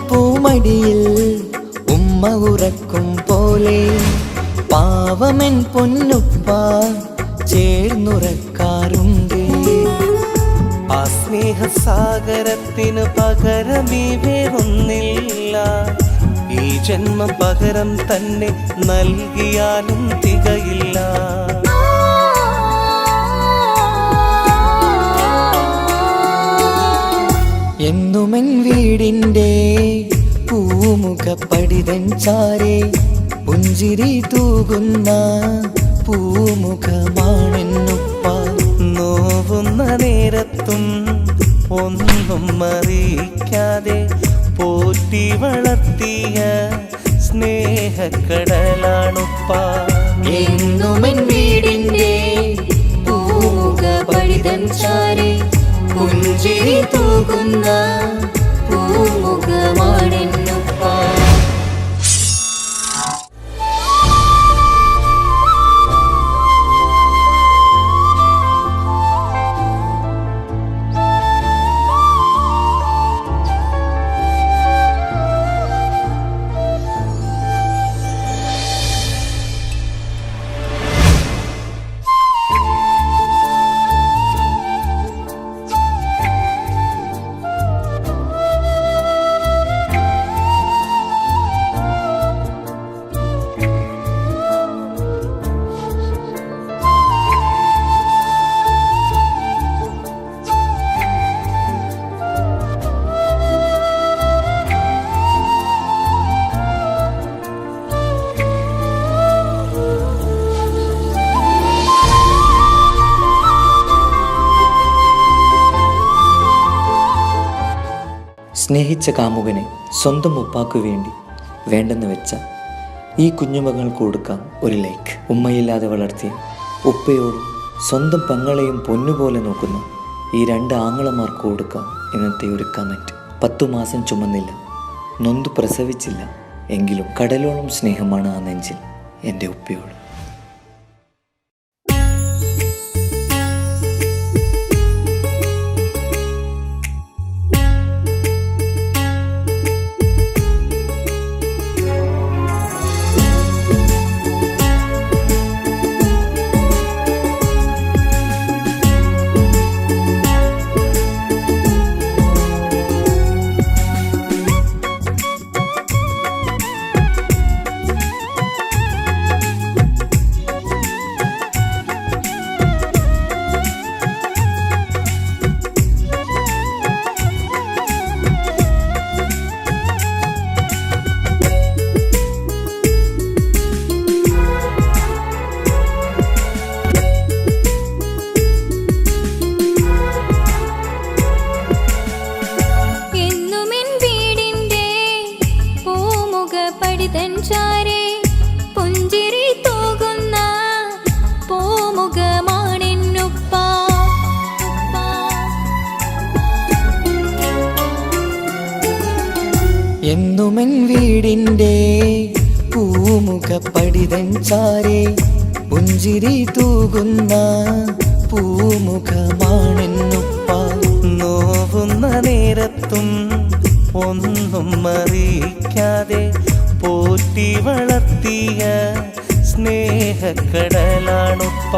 പൂമടിയിൽ ഉമ്മ ഉറക്കും പോലെ പാവമൻ പൊന്നുപ്പ ചേർന്നുറക്കാറുണ്ട്. ആ സ്നേഹസാഗരത്തിന് പകരമേ വേറൊന്നില്ല. ഈ ജന്മം പകരം തന്നെ നൽകിയാലും തികയില്ല. എന്നുമെൻ വീടിൻ്റെ പൂമുഖപ്പടിതൻ ചാരേ പുഞ്ചിരി തൂകുന്ന പൂമുഖമാണെന്നുപ്പ. നോവുന്ന നേരത്തും ഒന്നും അറിയിക്കാതെ പോറ്റി വളർത്തിയ സ്നേഹക്കടലാണുപ്പ. എന്നുമെൻ വീടിൻ്റെ പൂമുഖപ്പടിതൻ ചാരേ പുഞ്ചിരി തൂകുന്ന പൂമുഖമാണെന്നുപ്പ. സ്നേഹിച്ച കാമുകനെ സ്വന്തം ഉപ്പാക്കു വേണ്ടി വേണ്ടെന്ന് വെച്ച ഈ കുഞ്ഞുമകൾക്ക് കൊടുക്കാം ഒരു ലൈക്ക്. ഉമ്മയില്ലാതെ വളർത്തിയ ഉപ്പയോടും സ്വന്തം പെങ്ങളെയും പൊന്നുപോലെ നോക്കുന്ന ഈ 2 ആങ്ങളമാർക്ക് കൊടുക്കാം ഇന്നത്തെ ഒരു കമൻറ്റ്. 10 മാസം ചുമന്നില്ല, നൊന്തു പ്രസവിച്ചില്ല എങ്കിലും കടലോളം സ്നേഹമാണ് ആ നെഞ്ചിൽ എൻ്റെ ഉപ്പയോട്. എന്നുമെൻ വീടിൻ്റെ പൂമുഖപ്പടിതൻ ചാരേ പുഞ്ചിരി തൂകുന്ന പൂമുഖമാണെന്നുപ്പ. നോവുന്ന നേരത്തും ഒന്നും അറിയിക്കാതെ പോറ്റി വളർത്തിയ സ്നേഹക്കടലാണുപ്പ.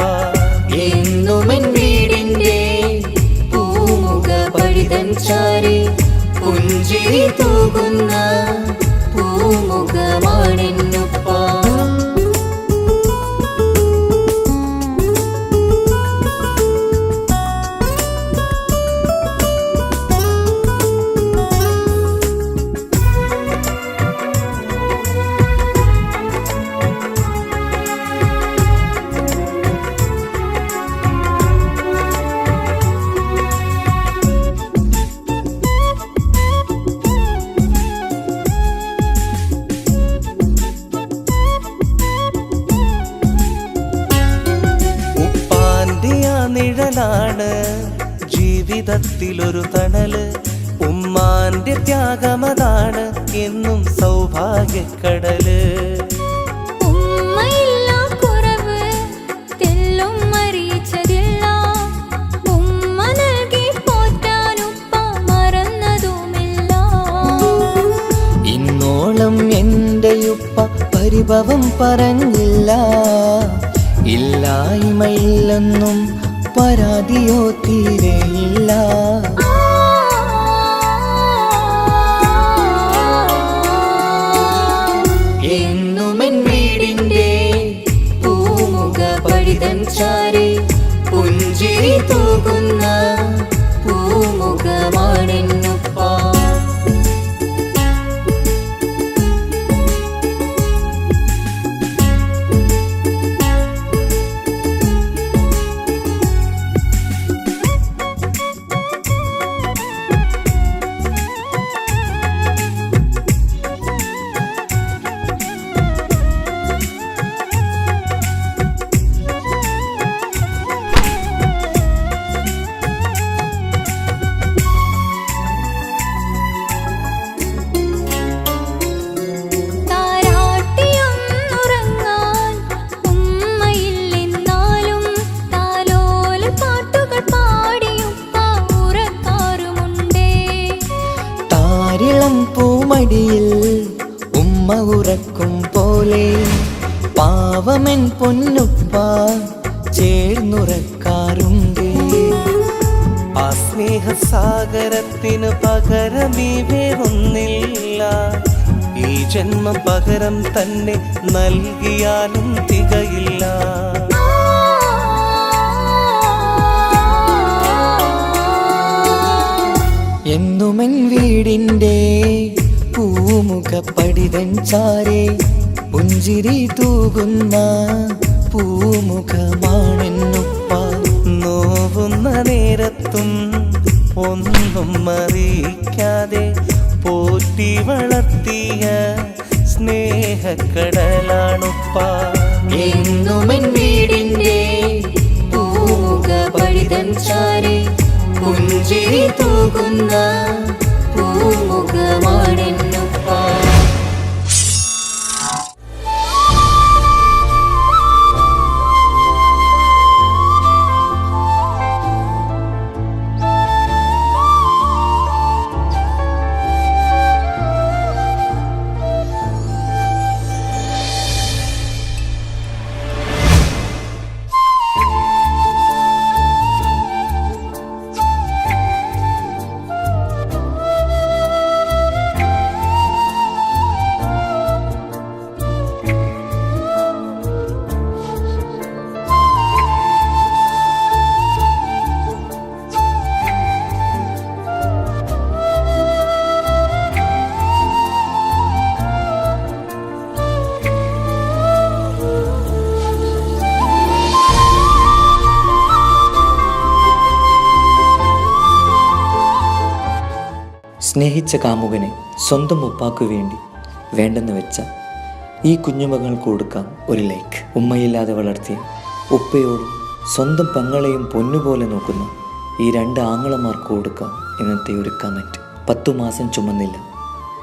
എന്നുമെൻ വീടിൻ്റെ പൂമുഖപ്പടിതൻ ചാരേ പുഞ്ചിരി തൂകുന്ന പൂമുഖമാണെന്നുപ്പ. നിഴലാണ് ജീവിതത്തിലൊരു തണല്, ഉമ്മാന്റെ ത്യാഗമതാണ് എന്നും സൗഭാഗ്യക്കടല്. ഇന്നോളം എന്റെയുപ്പ പരിഭവം പറഞ്ഞില്ല, ഇല്ലായ്മയില്ലെന്നും പരാതിയോ തീരെയില്ല. എന്നുമെൻ വീടിൻ്റെ പൂമുഖപ്പടിതൻ ചാരേ പുഞ്ചിരി തൂകുന്ന പൂമുഖമാണെന്നുപ്പ. പൂമടിയിൽ ഉമ്മ ഉറക്കും പോലെ പാവമൻ പൊന്നുപ്പ ചേർന്നുറക്കാറുണ്ട്. ആ സ്നേഹസാഗരത്തിനു പകരമീ വേറൊന്നില്ല, ഈ ജന്മം പകരം തന്നെ നൽകിയാലും തികയില്ല. എന്നുമെൻ വീടിൻ്റെ പൂമുഖപ്പടിതൻ ചാരേ പുഞ്ചിരി തൂകുന്ന പൂമുഖമാണെന്നുപ്പ. നോവുന്ന നേരത്തും ഒന്നും അറിയിക്കാതെ പോറ്റി വളർത്തിയ സ്നേഹക്കടലാണുപ്പ. എന്നുമെൻ വീടിൻ്റെ പൂമുഖപ്പടിതൻ ചാരേ പുഞ്ചിരി തൂകുന്ന പൂമുഖമാണെന്നുപ്പ. സ്നേഹിച്ച കാമുകനെ സ്വന്തം ഉപ്പാക്കു വേണ്ടി വേണ്ടെന്ന് വെച്ച ഈ കുഞ്ഞുമകൾക്ക് കൊടുക്കാം ഒരു ലൈക്ക്. ഉമ്മയില്ലാതെ വളർത്തിയ ഉപ്പയോടും സ്വന്തം പെങ്ങളെയും പൊന്നുപോലെ നോക്കുന്ന ഈ 2 ആങ്ങളമാർക്ക് കൊടുക്കാം ഇന്നത്തെ ഒരു കമൻറ്റ്. 10 മാസം ചുമന്നില്ല,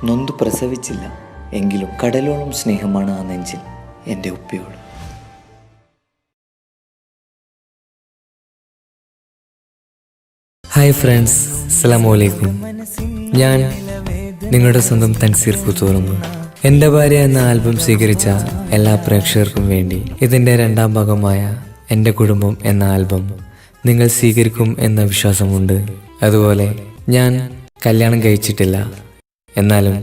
നൊന്തു പ്രസവിച്ചില്ല, എങ്കിലും കടലോളം സ്നേഹമാണ് ആ നെഞ്ചിൽ എൻ്റെ ഉപ്പയോട്. ഹായ് ഫ്രണ്ട്സ്, അസ്സലാമു അലൈക്കും. ഞാൻ നിങ്ങളുടെ സ്വന്തം തൻസീർ കൂത്തുപറമ്പ്. എൻ്റെ ഭാര്യ എന്ന ആൽബം സ്വീകരിച്ച എല്ലാ പ്രേക്ഷകർക്കും വേണ്ടി ഇതിൻ്റെ 2ാം ഭാഗമായ എൻ്റെ കുടുംബം എന്ന ആൽബം നിങ്ങൾ സ്വീകരിക്കും എന്ന വിശ്വാസമുണ്ട്. അതുപോലെ ഞാൻ കല്യാണം കഴിച്ചിട്ടില്ല, എന്നാലും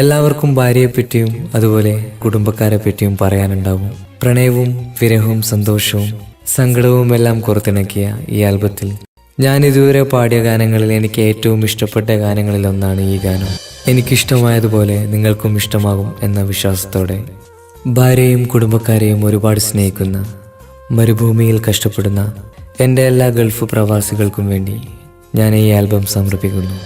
എല്ലാവർക്കും ഭാര്യയെപ്പറ്റിയും അതുപോലെ കുടുംബക്കാരെ പറ്റിയും പറയാനുണ്ടാവും. പ്രണയവും വിരഹവും സന്തോഷവും സങ്കടവും എല്ലാം പുറത്തിണക്കിയ ഈ ആൽബത്തിൽ ഞാൻ ഇതുവരെ പാടിയ ഗാനങ്ങളിൽ എനിക്ക് ഏറ്റവും ഇഷ്ടപ്പെട്ട ഗാനങ്ങളിൽ ഒന്നാണ് ഈ ഗാനം. എനിക്കിഷ്ടമായതുപോലെ നിങ്ങൾക്കും ഇഷ്ടമാകും എന്ന വിശ്വാസത്തോടെ ഭാര്യയും കുടുംബക്കാരെയും ഒരുപാട് സ്നേഹിക്കുന്ന, മരുഭൂമിയിൽ കഷ്ടപ്പെടുന്ന എൻ്റെ എല്ലാ ഗൾഫ് പ്രവാസികൾക്കും വേണ്ടി ഞാൻ ഈ ആൽബം സമർപ്പിക്കുന്നു.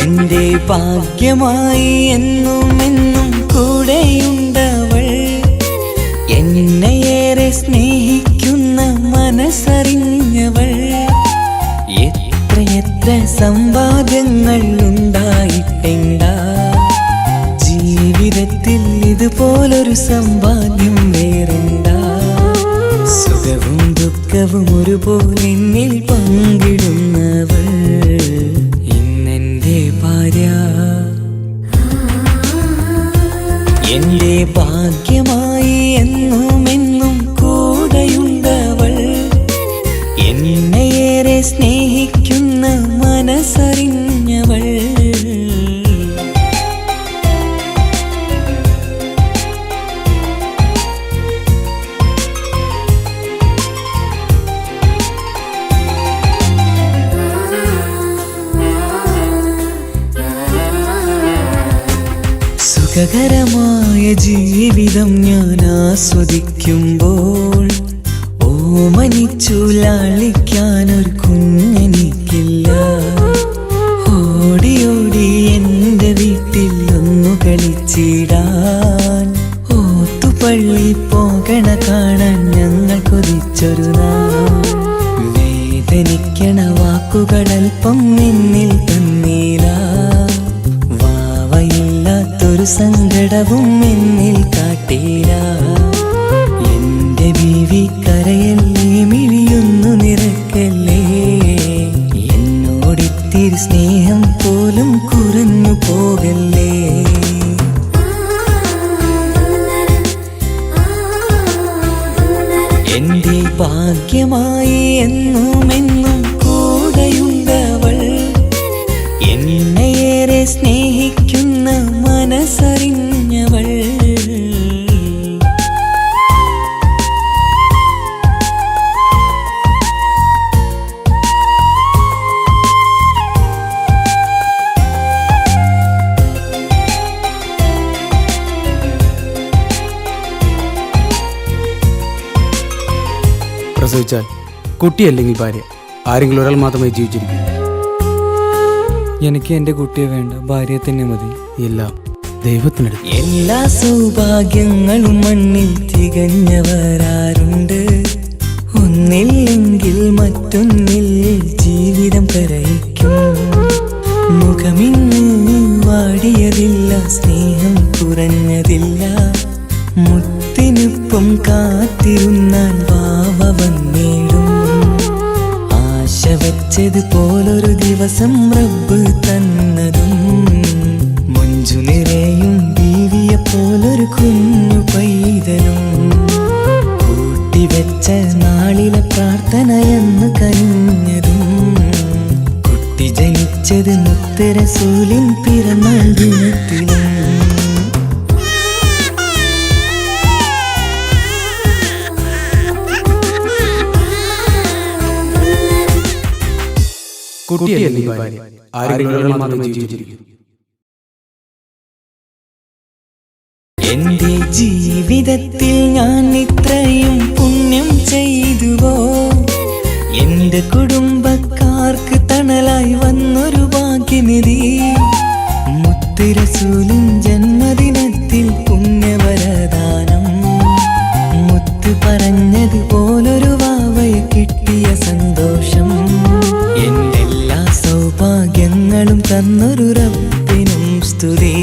എന്റെ ഭാഗ്യമായി എന്നും എന്നും കൂടെയുണ്ടവൾ, എന്നെയേറെ സ്നേഹിക്കുന്ന മനസ്സറിഞ്ഞവൾ. എത്രയെത്ര സമ്പാദ്യങ്ങൾ ഉണ്ടായിട്ടെന്താ, ജീവിതത്തിൽ ഇതുപോലൊരു സമ്പാദ്യം വേറെന്താ. സുഖവും ദുഃഖവും ഒരുപോലെ എന്നിൽ പങ്കിടുന്നവൾ ഇന്നെന്റെ ഭാര്യ. എന്റെ ഭാഗ്യമായി എന്നും എന്നും കൂടെയുണ്ടവൾ, എന്നെയേറെ സ്നേഹിക്കുന്ന മനസ്സറിഞ്ഞവൾ. സുഖകരമായ ജീവിതം ഞാൻ ആസ്വദിക്കുമ്പോൾ ഓമനിച്ചു ലാളിക്കാനൊരു കുഞ്ഞെനിക്കില്ല. ഓടി ഓടി എൻ്റെ വീട്ടിൽ ഒന്നു കളിച്ചിടാൻ, ഓത്തുപള്ളി പോകണ കാണാൻ ഞങ്ങൾ കൊതിച്ചൊരു നാൾ. വേദനിക്കണ വാക്കുകളൽപ്പം നിന്നിൽ തന്നീല, വാവയില്ലാത്തൊരു സങ്കടവും എന്നിൽ കാട്ടീല. എന്റെ ബീവി കരയല്ലേ, മിഴിയൊന്നു നിറക്കല്ലേ, എന്നോടിത്തിരി സ്നേഹം പോലും കുറഞ്ഞു പോകല്ലേ. എന്റെ ഭാഗ്യമായി എന്നും എന്നും കൂടെയുണ്ടവൾ, എന്നെയേറെ സ്നേഹിക്കുന്ന മനസ്സറിഞ്ഞവൾ. പ്രസവിച്ചാൽ കുട്ടിയല്ലെങ്കിൽ ഭാര്യ, ആരെങ്കിലും ഒരാൾ മാത്രമേ ജീവിച്ചിരിക്കൂ. എനിക്ക് എൻ്റെ കുട്ടിയെ വേണ്ട, ഭാര്യയെ തന്നെ മതി. എല്ലാം ദൈവത്തിനടുത്ത്. എല്ലാ സൗഭാഗ്യങ്ങളും മണ്ണിൽ തികഞ്ഞവരാരുണ്ട്, ഒന്നില്ലെങ്കിൽ മറ്റൊന്നിൽ ജീവിതം കരയിക്കും. മുഖമിന്ന് വാടിയതില്ല, സ്നേഹം കുറഞ്ഞതില്ല, മുത്തിനൊപ്പം കാത്തിരുന്നാൽ വാവ വന്നിടും. ആശ വെച്ചതുപോലൊരു ദിവസം റബ്ബ് തന്നതും, മഞ്ജു നിറയും ബീവിയെ പോലൊരു കുഞ്ഞു പൈതലും. കൂട്ടിവെച്ച നാളിലെ പ്രാർത്ഥനയെന്ന് കനിഞ്ഞതും, ജനിച്ചത് മുത്തരസൂലിൻ പിറന്നാൾ ദിനത്തിലും. കുട്ടിയല്ലേ ഭാര്യ, ആരെങ്കിലും ഒരാൾ മാത്രമേ ജീവിച്ചിരിക്കൂ. എന്റെ ജീവിതത്തിൽ ഞാൻ ഇത്രയും പുണ്യം ചെയ്തുവോ, എന്റെ കുടുംബക്കാർക്ക് തണലായി വന്നൊരു ഭാഗ്യനിധി. മുത്തുരസൂലിൻ ജന്മദിനത്തിൽ പുണ്യവരദാനം, മുത്ത് പറഞ്ഞതുപോലൊരു വാവയെ കിട്ടിയ സന്തോഷം. എന്റെ എല്ലാ സൗഭാഗ്യങ്ങളും തന്നൊരു റബ്ബിനും സ്തുതി.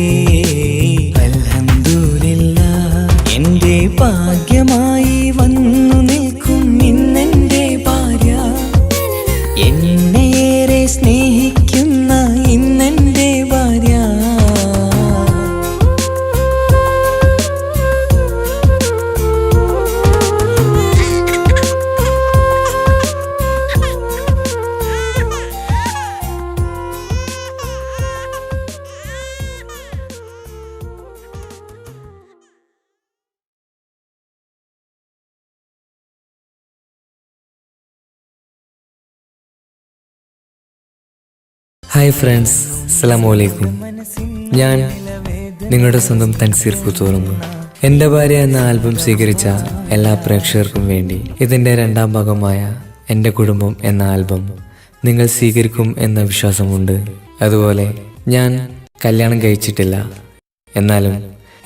അൽഹംദുലില്ലാഹ്, എന്റെ ഭാഗ്യമായി വന്നു നിൽക്കും ഇന്നെന്റെ ഭാര്യ, എന്നെയേറെ സ്നേഹിക്കുന്ന ഇന്നെന്റെ ഭാര്യ. ഹായ് ഫ്രണ്ട്സ്, അസ്സലാമു അലൈക്കും. ഞാൻ നിങ്ങളുടെ സ്വന്തം തൻസീർ കൂത്തുറങ്ങു. എൻ്റെ ഭാര്യ എന്ന ആൽബം സ്വീകരിച്ച എല്ലാ പ്രേക്ഷകർക്കും വേണ്ടി ഇതിൻ്റെ രണ്ടാം ഭാഗമായ എൻ്റെ കുടുംബം എന്ന ആൽബം നിങ്ങൾ സ്വീകരിക്കും എന്ന വിശ്വാസമുണ്ട്. അതുപോലെ ഞാൻ കല്യാണം കഴിച്ചിട്ടില്ല, എന്നാലും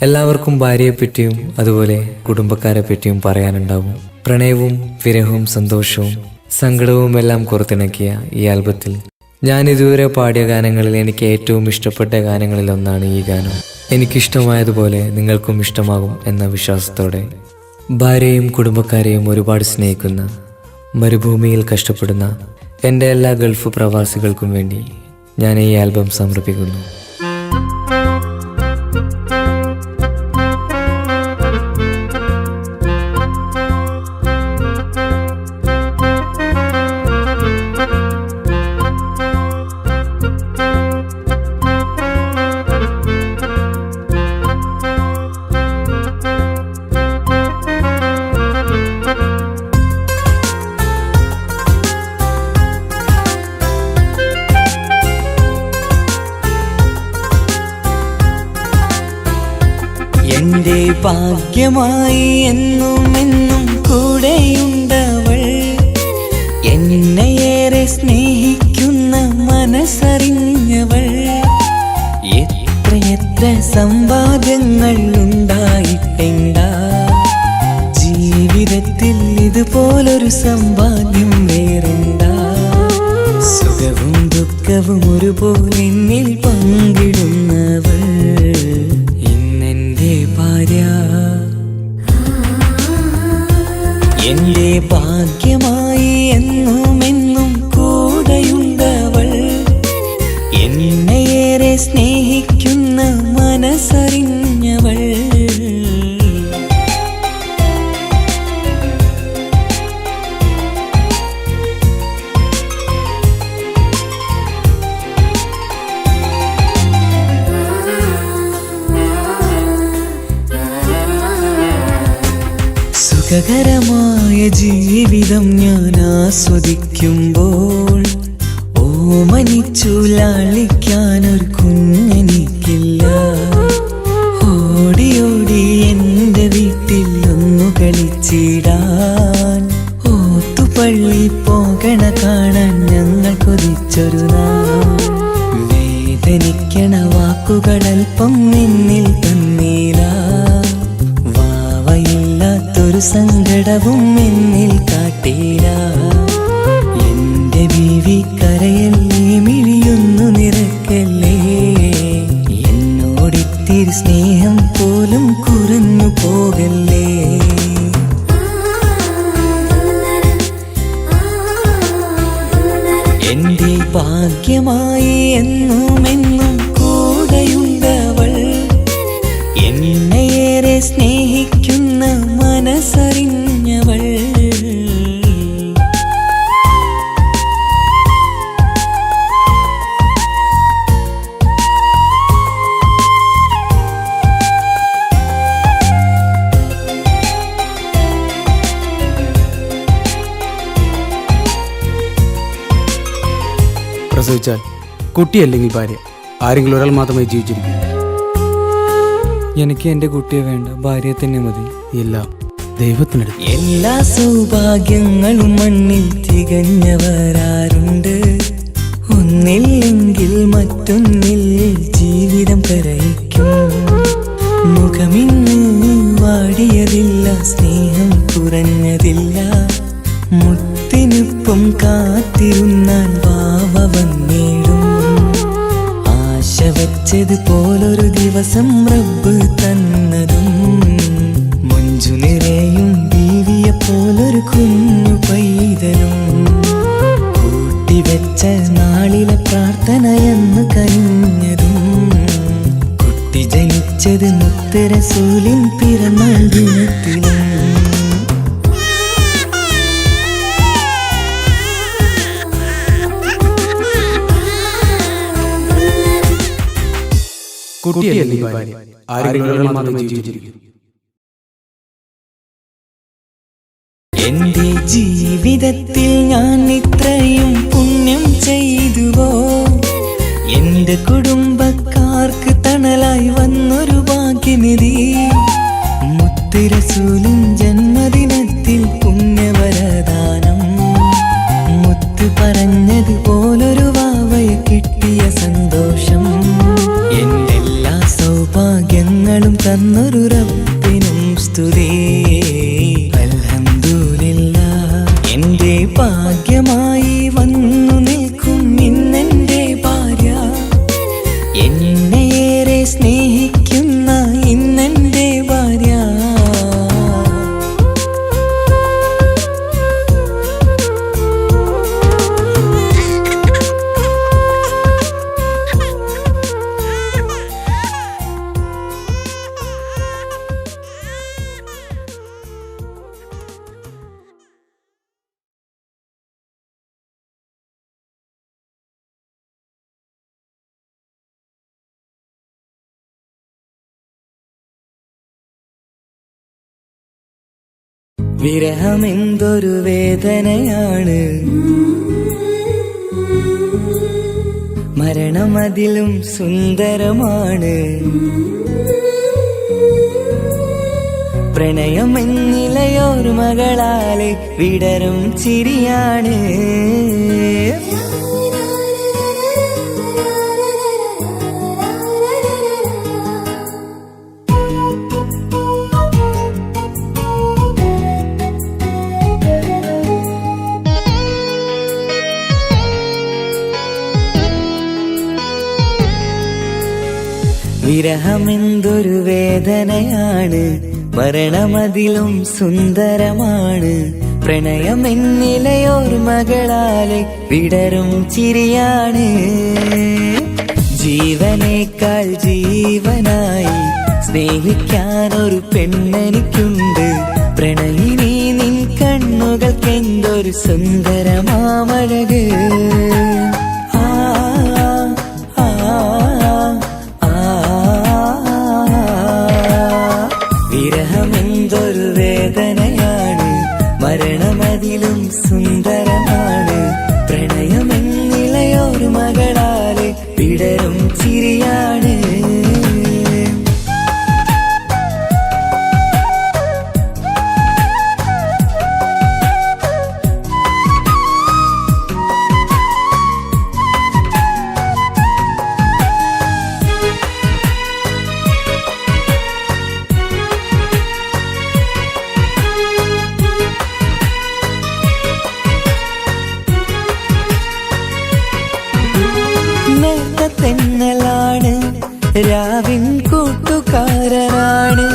എല്ലാവർക്കും ഭാര്യയെപ്പറ്റിയും അതുപോലെ കുടുംബക്കാരെ പറ്റിയും പറയാനുണ്ടാവും. പ്രണയവും വിരഹവും സന്തോഷവും സങ്കടവും എല്ലാം പുറത്തിണക്കിയ ഈ ആൽബത്തിൽ ഞാൻ ഇതുവരെ പാടിയ ഗാനങ്ങളിൽ എനിക്ക് ഏറ്റവും ഇഷ്ടപ്പെട്ട ഗാനങ്ങളിൽ ഒന്നാണ് ഈ ഗാനം. എനിക്കിഷ്ടമായതുപോലെ നിങ്ങൾക്കും ഇഷ്ടമാകും എന്ന വിശ്വാസത്തോടെ ഭാര്യയും കുടുംബക്കാരെയും ഒരുപാട് സ്നേഹിക്കുന്ന, മരുഭൂമിയിൽ കഷ്ടപ്പെടുന്ന എൻ്റെ എല്ലാ ഗൾഫ് പ്രവാസികൾക്കും വേണ്ടി ഞാൻ ഈ ആൽബം സമർപ്പിക്കുന്നു. എന്റെ ഭാഗ്യമായി എന്നും എന്നും കൂടെയുണ്ടവൾ, എന്നെയേറെ സ്നേഹിക്കുന്ന മനസ്സറിഞ്ഞവൾ. എത്രയെത്ര സമ്പാദ്യങ്ങൾ ഉണ്ടായിട്ടെന്താ, ജീവിതത്തിൽ ഇതുപോലൊരു സമ്പാദ്യം വേറെന്താ. സുഖവും ദുഃഖവും ഒരുപോലെ എന്നിൽ പങ്കിടുന്നവൾ ഇന്നെന്റെ ഭാര്യ. എന്റെ ഭാഗ്യമായി എന്നും എന്നും കൂടെയുണ്ടവൾ, എന്നെയേറെ സ്നേഹിക്കുന്ന മനസ്സറിഞ്ഞവൾ. സുഖകരമായ ജീവിതം ഞാൻ ആസ്വദിക്കുമ്പോൾ ഓമനിച്ചു ലാളിക്കാനൊരു കുഞ്ഞെനിക്കില്ല. ഓടി ഓടി എൻ്റെ വീട്ടിൽ ഒന്നു കളിച്ചിടാൻ, ഓത്തുപള്ളി പോകണ കാണാൻ ഞങ്ങൾ കൊതിച്ചൊരു നാൾ. വേദനിക്കണ വാക്കുകളൽപ്പം നിന്നിൽ തന്നീല, വാവയില്ലാത്തൊരു സങ്കടവും എന്നിൽ കാട്ടീല. എന്റെ ബീവി കരയല്ലേ, മിഴിയൊന്നു നിറക്കല്ലേ, എന്നോടിത്തിരി സ്നേഹം പോലും കുറഞ്ഞു പോകല്ലേ. എന്റെ ഭാഗ്യമായി എന്നും എന്നും കൂടെയുണ്ടവൾ, എന്നെയേറെ സ്നേഹിക്കുന്ന മനസ്സറിഞ്ഞവൾ. പ്രസവിച്ചാൽ കുട്ടിയല്ലെങ്കിൽ ഭാര്യ, ആരെങ്കിലും ഒരാൾ മാത്രമേ ജീവിച്ചിരിക്കൂ. എനിക്ക് എൻ്റെ കുട്ടിയെ വേണ്ട, ഭാര്യയെ തന്നെ മതി. എല്ലാം ദൈവത്തിനടുത്ത്. എല്ലാ സൗഭാഗ്യങ്ങളും മണ്ണിൽ തികഞ്ഞവരാരുണ്ട്. ഒന്നില്ലെങ്കിൽ മറ്റൊന്നിൽ ജീവിതം കരയിക്കും. മുഖമിന്ന് വാടിയതില്ല, സ്നേഹം കുറഞ്ഞതില്ല. മുത്തിനൊപ്പം കാത്തിരുന്നാൽ വാവ വന്നിടും. ആശ വെച്ചത് പോലൊരു ദിവസം റബ്ബ് തന്നതും. മഞ്ജു നിറയും ബീവിയെ പോലൊരു കുഞ്ഞു പൈതലും. കൂട്ടിവെച്ച നാളിലെ പ്രാർത്ഥനയെന്ന് കഴിഞ്ഞതും. കുട്ടി ജനിച്ചത് മുത്ത് റസൂലിൻ പിറന്നാൾ ദിനത്തിലും. കുട്ടിയല്ലെങ്കിൽ ഭാര്യ, ആരെങ്കിലും ഒരാൾ മാത്രമേ ജീവിച്ചിരിക്കൂ. എന്റെ ജീവിതത്തിൽ ഞാൻ ഇത്രയും പുണ്യം ചെയ്തുവോ? എന്റെ കുടുംബക്കാർക്ക് തണലായി വന്നൊരു ഭാഗ്യനിധി. മുത്ത് റസൂലിൻ ജന്മദിനത്തിൽ പുണ്യവരദാനം. മുത്ത് പറഞ്ഞത് പോലൊരു വാവയെ കിട്ടിയ സന്തോഷം. എന്റെ എല്ലാ സൗഭാഗ്യങ്ങളും തന്നൊരു റബ്ബിനും സ്തുതി. എന്റെ ഭാഗ്യമായി വന്നു നിൽക്കും ഇന്നെന്റെ ഭാര്യ. എന്നെയേറെ സ്നേഹിക്കുന്ന ഇന്നെന്റെ ഭാര്യ. വിരഹമെന്തൊരു വേദനയാണ്, മരണം അതിലും സുന്ദരമാണ്. പ്രണയം എന്നിലയോർമകളാലെ വിടരും ചിരിയാണ്. വിരഹമെന്തൊരു വേദനയാണ്, മരണമതിലും സുന്ദരമാണ്. പ്രണയം എന്നിലയോർമകളാലെ വിടരും ചിരിയാണ്. ജീവനേക്കാൾ ജീവനായി സ്നേഹിക്കാനൊരു പെണ്ണെനിക്കുണ്ട്. പ്രണയിനി നിൻ കണ്ണുകൾക്കെന്തൊരു സുന്ദരമാമഴക്. വിരഹമെന്തൊരു വേദനയാണ്, മരണമതിലും സുന്ദരമാണ്. പ്രണയമെന്നിളയോർമകളാലെ വിടരും ചിരിയാണ്. തെന്നലാണ് രാവിൻ കൂട്ടുകാരനാണ്.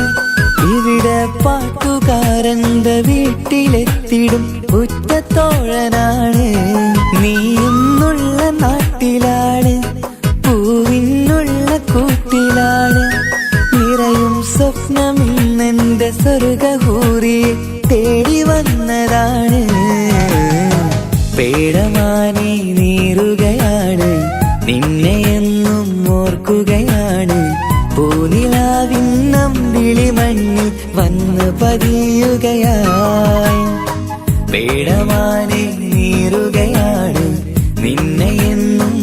ഇവിടെ പാട്ടുകാരന്റെ വീട്ടിലെത്തിടും ഉറ്റത്തോഴനാണ്. നീയെന്നുള്ള നാട്ടിലാണ്, പൂവിനുള്ള കൂട്ടിലാണ്. നിറയും സ്വപ്നമിന്നെന്റെ സ്വർഗഹൂറിയെ തേടി വന്നതാണ്. പേടമാനെ നീറുകയാണ്, നിന്നെ എന്നും ഓർക്കുകയാണ്. പൂനിലാവിന്നം വിളിമണ്ണിൽ വന്ന് പതിയുകയായി. പേടമാനെ നീറുകയാണ്, നിന്നെ എന്നും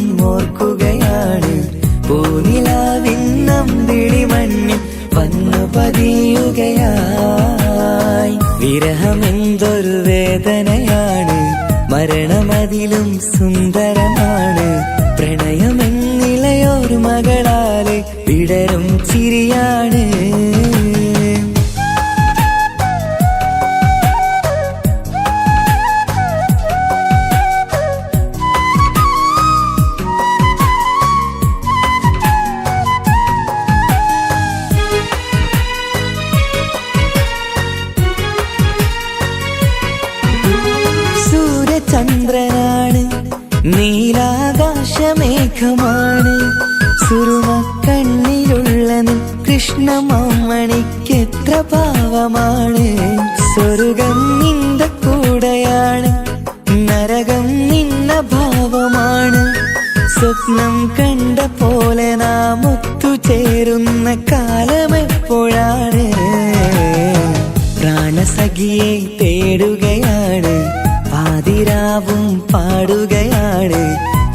വിരഹമെന്തൊരു വേദനയാണ്, മരണമതിലും സുന്ദരമാണ്. പ്രണയമെന്നിളയൊരു മകളാലെ വിടരും ചിരിയാണ്. സൂര്യചന്ദ്രനാണ്, നീലാകാശമേഘമാണ്, സുറുമ കണ്ണിലുള്ള കൃഷ്ണമാമണിക്കെത്ര ഭാവമാണ്. സ്വർഗം നിന്റെ കൂടെയാണ്, നരകം നിന്ന ഭാവമാണ്. സ്വപ്നം കണ്ട പോലെ നാം ഒത്തുചേരുന്ന കാലമെപ്പോഴാണ്. പ്രാണസഖിയെ തേടുകയാണ്, പാതിരാവും പാടുകയാണ്.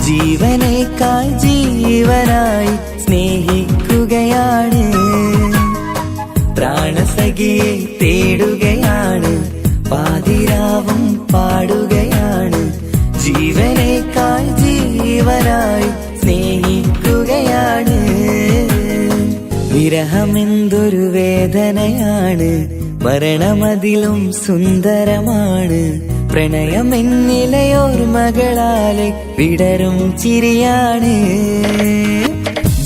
ജീവനേക്കാൾ ജീവനായി സ്നേഹിക്കുകയാണ്. പ്രാണസഖിയെ തേടുകയാണ്, പാതിരാവും പാടുകയാണ്. ജീവനേക്കാൾ ജീവനായി സ്നേഹിക്കുകയാണ്. വിരഹമെന്തൊരു വേദനയാണ്, മരണമതിലും സുന്ദരമാണ്. പ്രണയമെന്നിലയൊരു മകളാലെ വിടരും ചിരിയാണ്.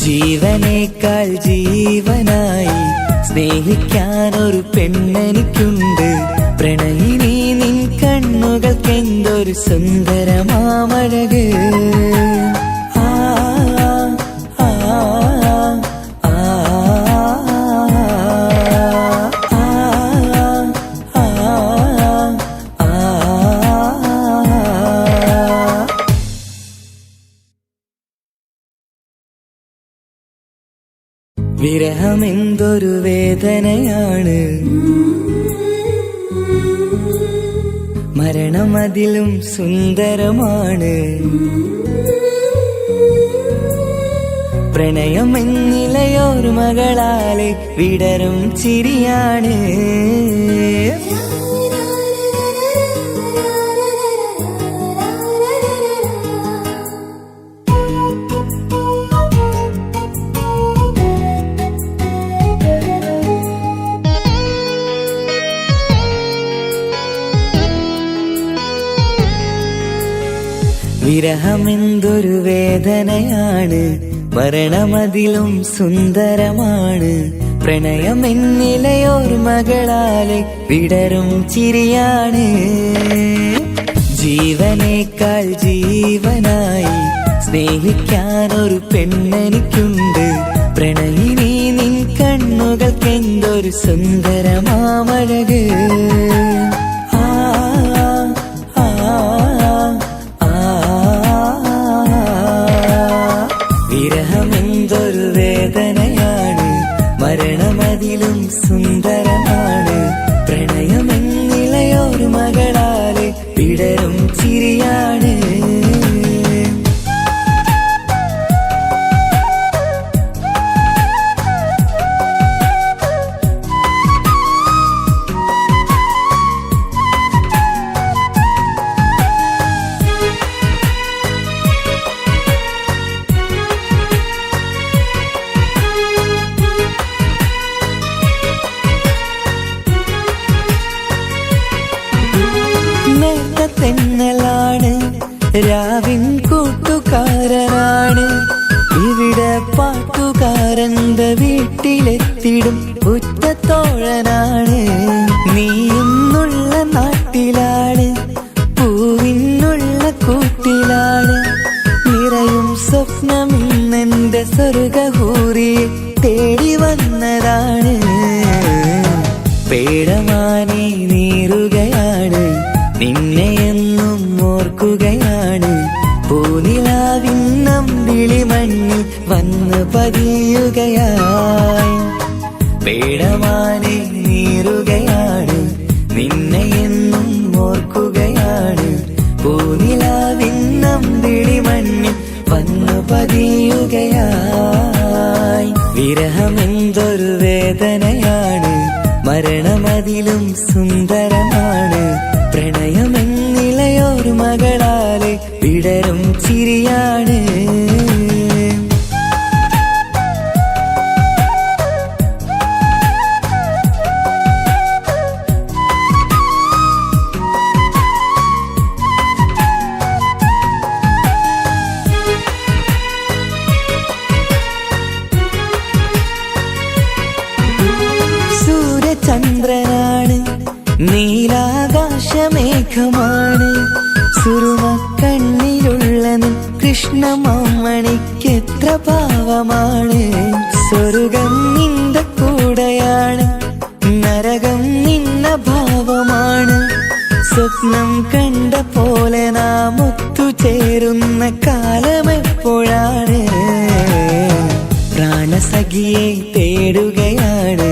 ജീവനേക്കാൾ ജീവനായി സ്നേഹിക്കാനൊരു പെണ്ണെനിക്കുണ്ട്. പ്രണയിനി നിൻ കണ്ണുകൾക്കെന്തൊരു സുന്ദരമാമഴക്. വിരഹമെന്തൊരു വേദനയാണ്, മരണമതിലും സുന്ദരമാണ്. പ്രണയമെന്നിലയൊരു മകളാലെ വിടരും ചിരിയാണ്. വിരഹമെന്തൊരു വേദനയാണ്, മരണമതിലും സുന്ദരമാണ്. പ്രണയമെന്നിലയൊരു മകളാലെ വിടരും ചിരിയാണ്. ജീവനേക്കാൾ ജീവനായി സ്നേഹിക്കാനൊരു പെണ്ണെനിക്കുണ്ട്. പ്രണയിനി നിൻ കണ്ണുകൾക്കെന്തൊരു സുന്ദരമാമഴക്. വിരഹമെന്തൊരു വേദനയാണ്, മരണമതിലും സുന്ദരമാണ്. പ്രണയമെന്നിലയൊരു മകളാലെ വിടരും ചിരിയാണ്. തെന്നലാണ്, രാവിൻ കൂട്ടുകാരനാണ്. ഇവിടെ പാട്ടുകാരന്റെ വീട്ടിലെത്തിടും ഉറ്റത്തോഴനാണ്. നീയുന്നുള്ള നാട്ടിലാണ്, പൂവിനുള്ള കൂട്ടിലാണ്. നിറയും സ്വപ്നമിന്നെന്റെ സ്വർഗഹൂറിയെ തേടി വന്നതാണ്. പേടമാനെ നീറുകയാണ്, നിന്നെയെന്നും ഓർക്കുകയാണ്. പൂനിലാവിന്നമ്പിളി മണ്ണിൽ വന്ന് പതിയുകയായി. പേടമാനെ നീറുകയാണ്, നിന്നെയെന്നും ഓർക്കുകയാണ്. പൂനിലാവിന്നമ്പിളി മണ്ണിൽ വന്ന് പതിയുകയായി. വിരഹമെന്തൊരു വേദനയാണ്, മരണമതിലും സുന്ദരം വിടരും ചിരിയാണ്. സൂര്യചന്ദ്രനാണ്, നീലാകാശമേഘമാണ്, സുറുമക്കണ്ണിലുള്ള നിൻ കൃഷ്ണമാമണിക്കെത്ര ഭാവമാണ്. സ്വർഗം നിന്റെ കൂടെയാണ്, നരകം നിന്ന ഭാവമാണ്. സ്വപ്നം കണ്ട പോലെ നാം ഒത്തുചേരുന്ന കാലമെപ്പോഴാണ്. പ്രാണസഖിയെ തേടുകയാണ്,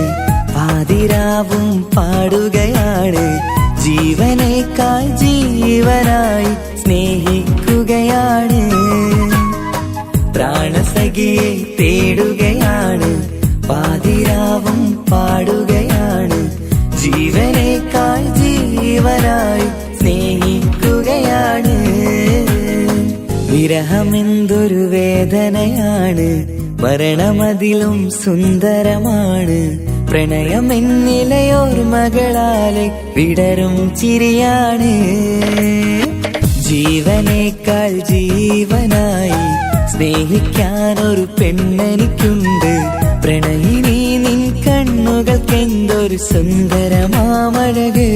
പാതിരാവും പാടുകയാണ്. ജീവനേക്കാൾ ജീവനായി സ്നേഹിക്കുകയാണ്. പ്രാണസഖിയെ തേടുകയാണ്, പാതിരാവും പാടുകയാണ്. ജീവനേക്കാൾ ജീവനായി സ്നേഹിക്കുകയാണ്. വിരഹമെന്തൊരു വേദനയാണ്, മരണമതിലും സുന്ദരമാണ്. പ്രണയമെന്നിലയോർമകളാലെ വിടരും ചിരിയാണ്. ജീവനേക്കാൾ ജീവനായി സ്നേഹിക്കാനൊരു പെണ്ണെനിക്കുണ്ട്. പ്രണയിനി നിൻ കണ്ണുകൾക്കെന്തൊരു സുന്ദരമാമഴക്.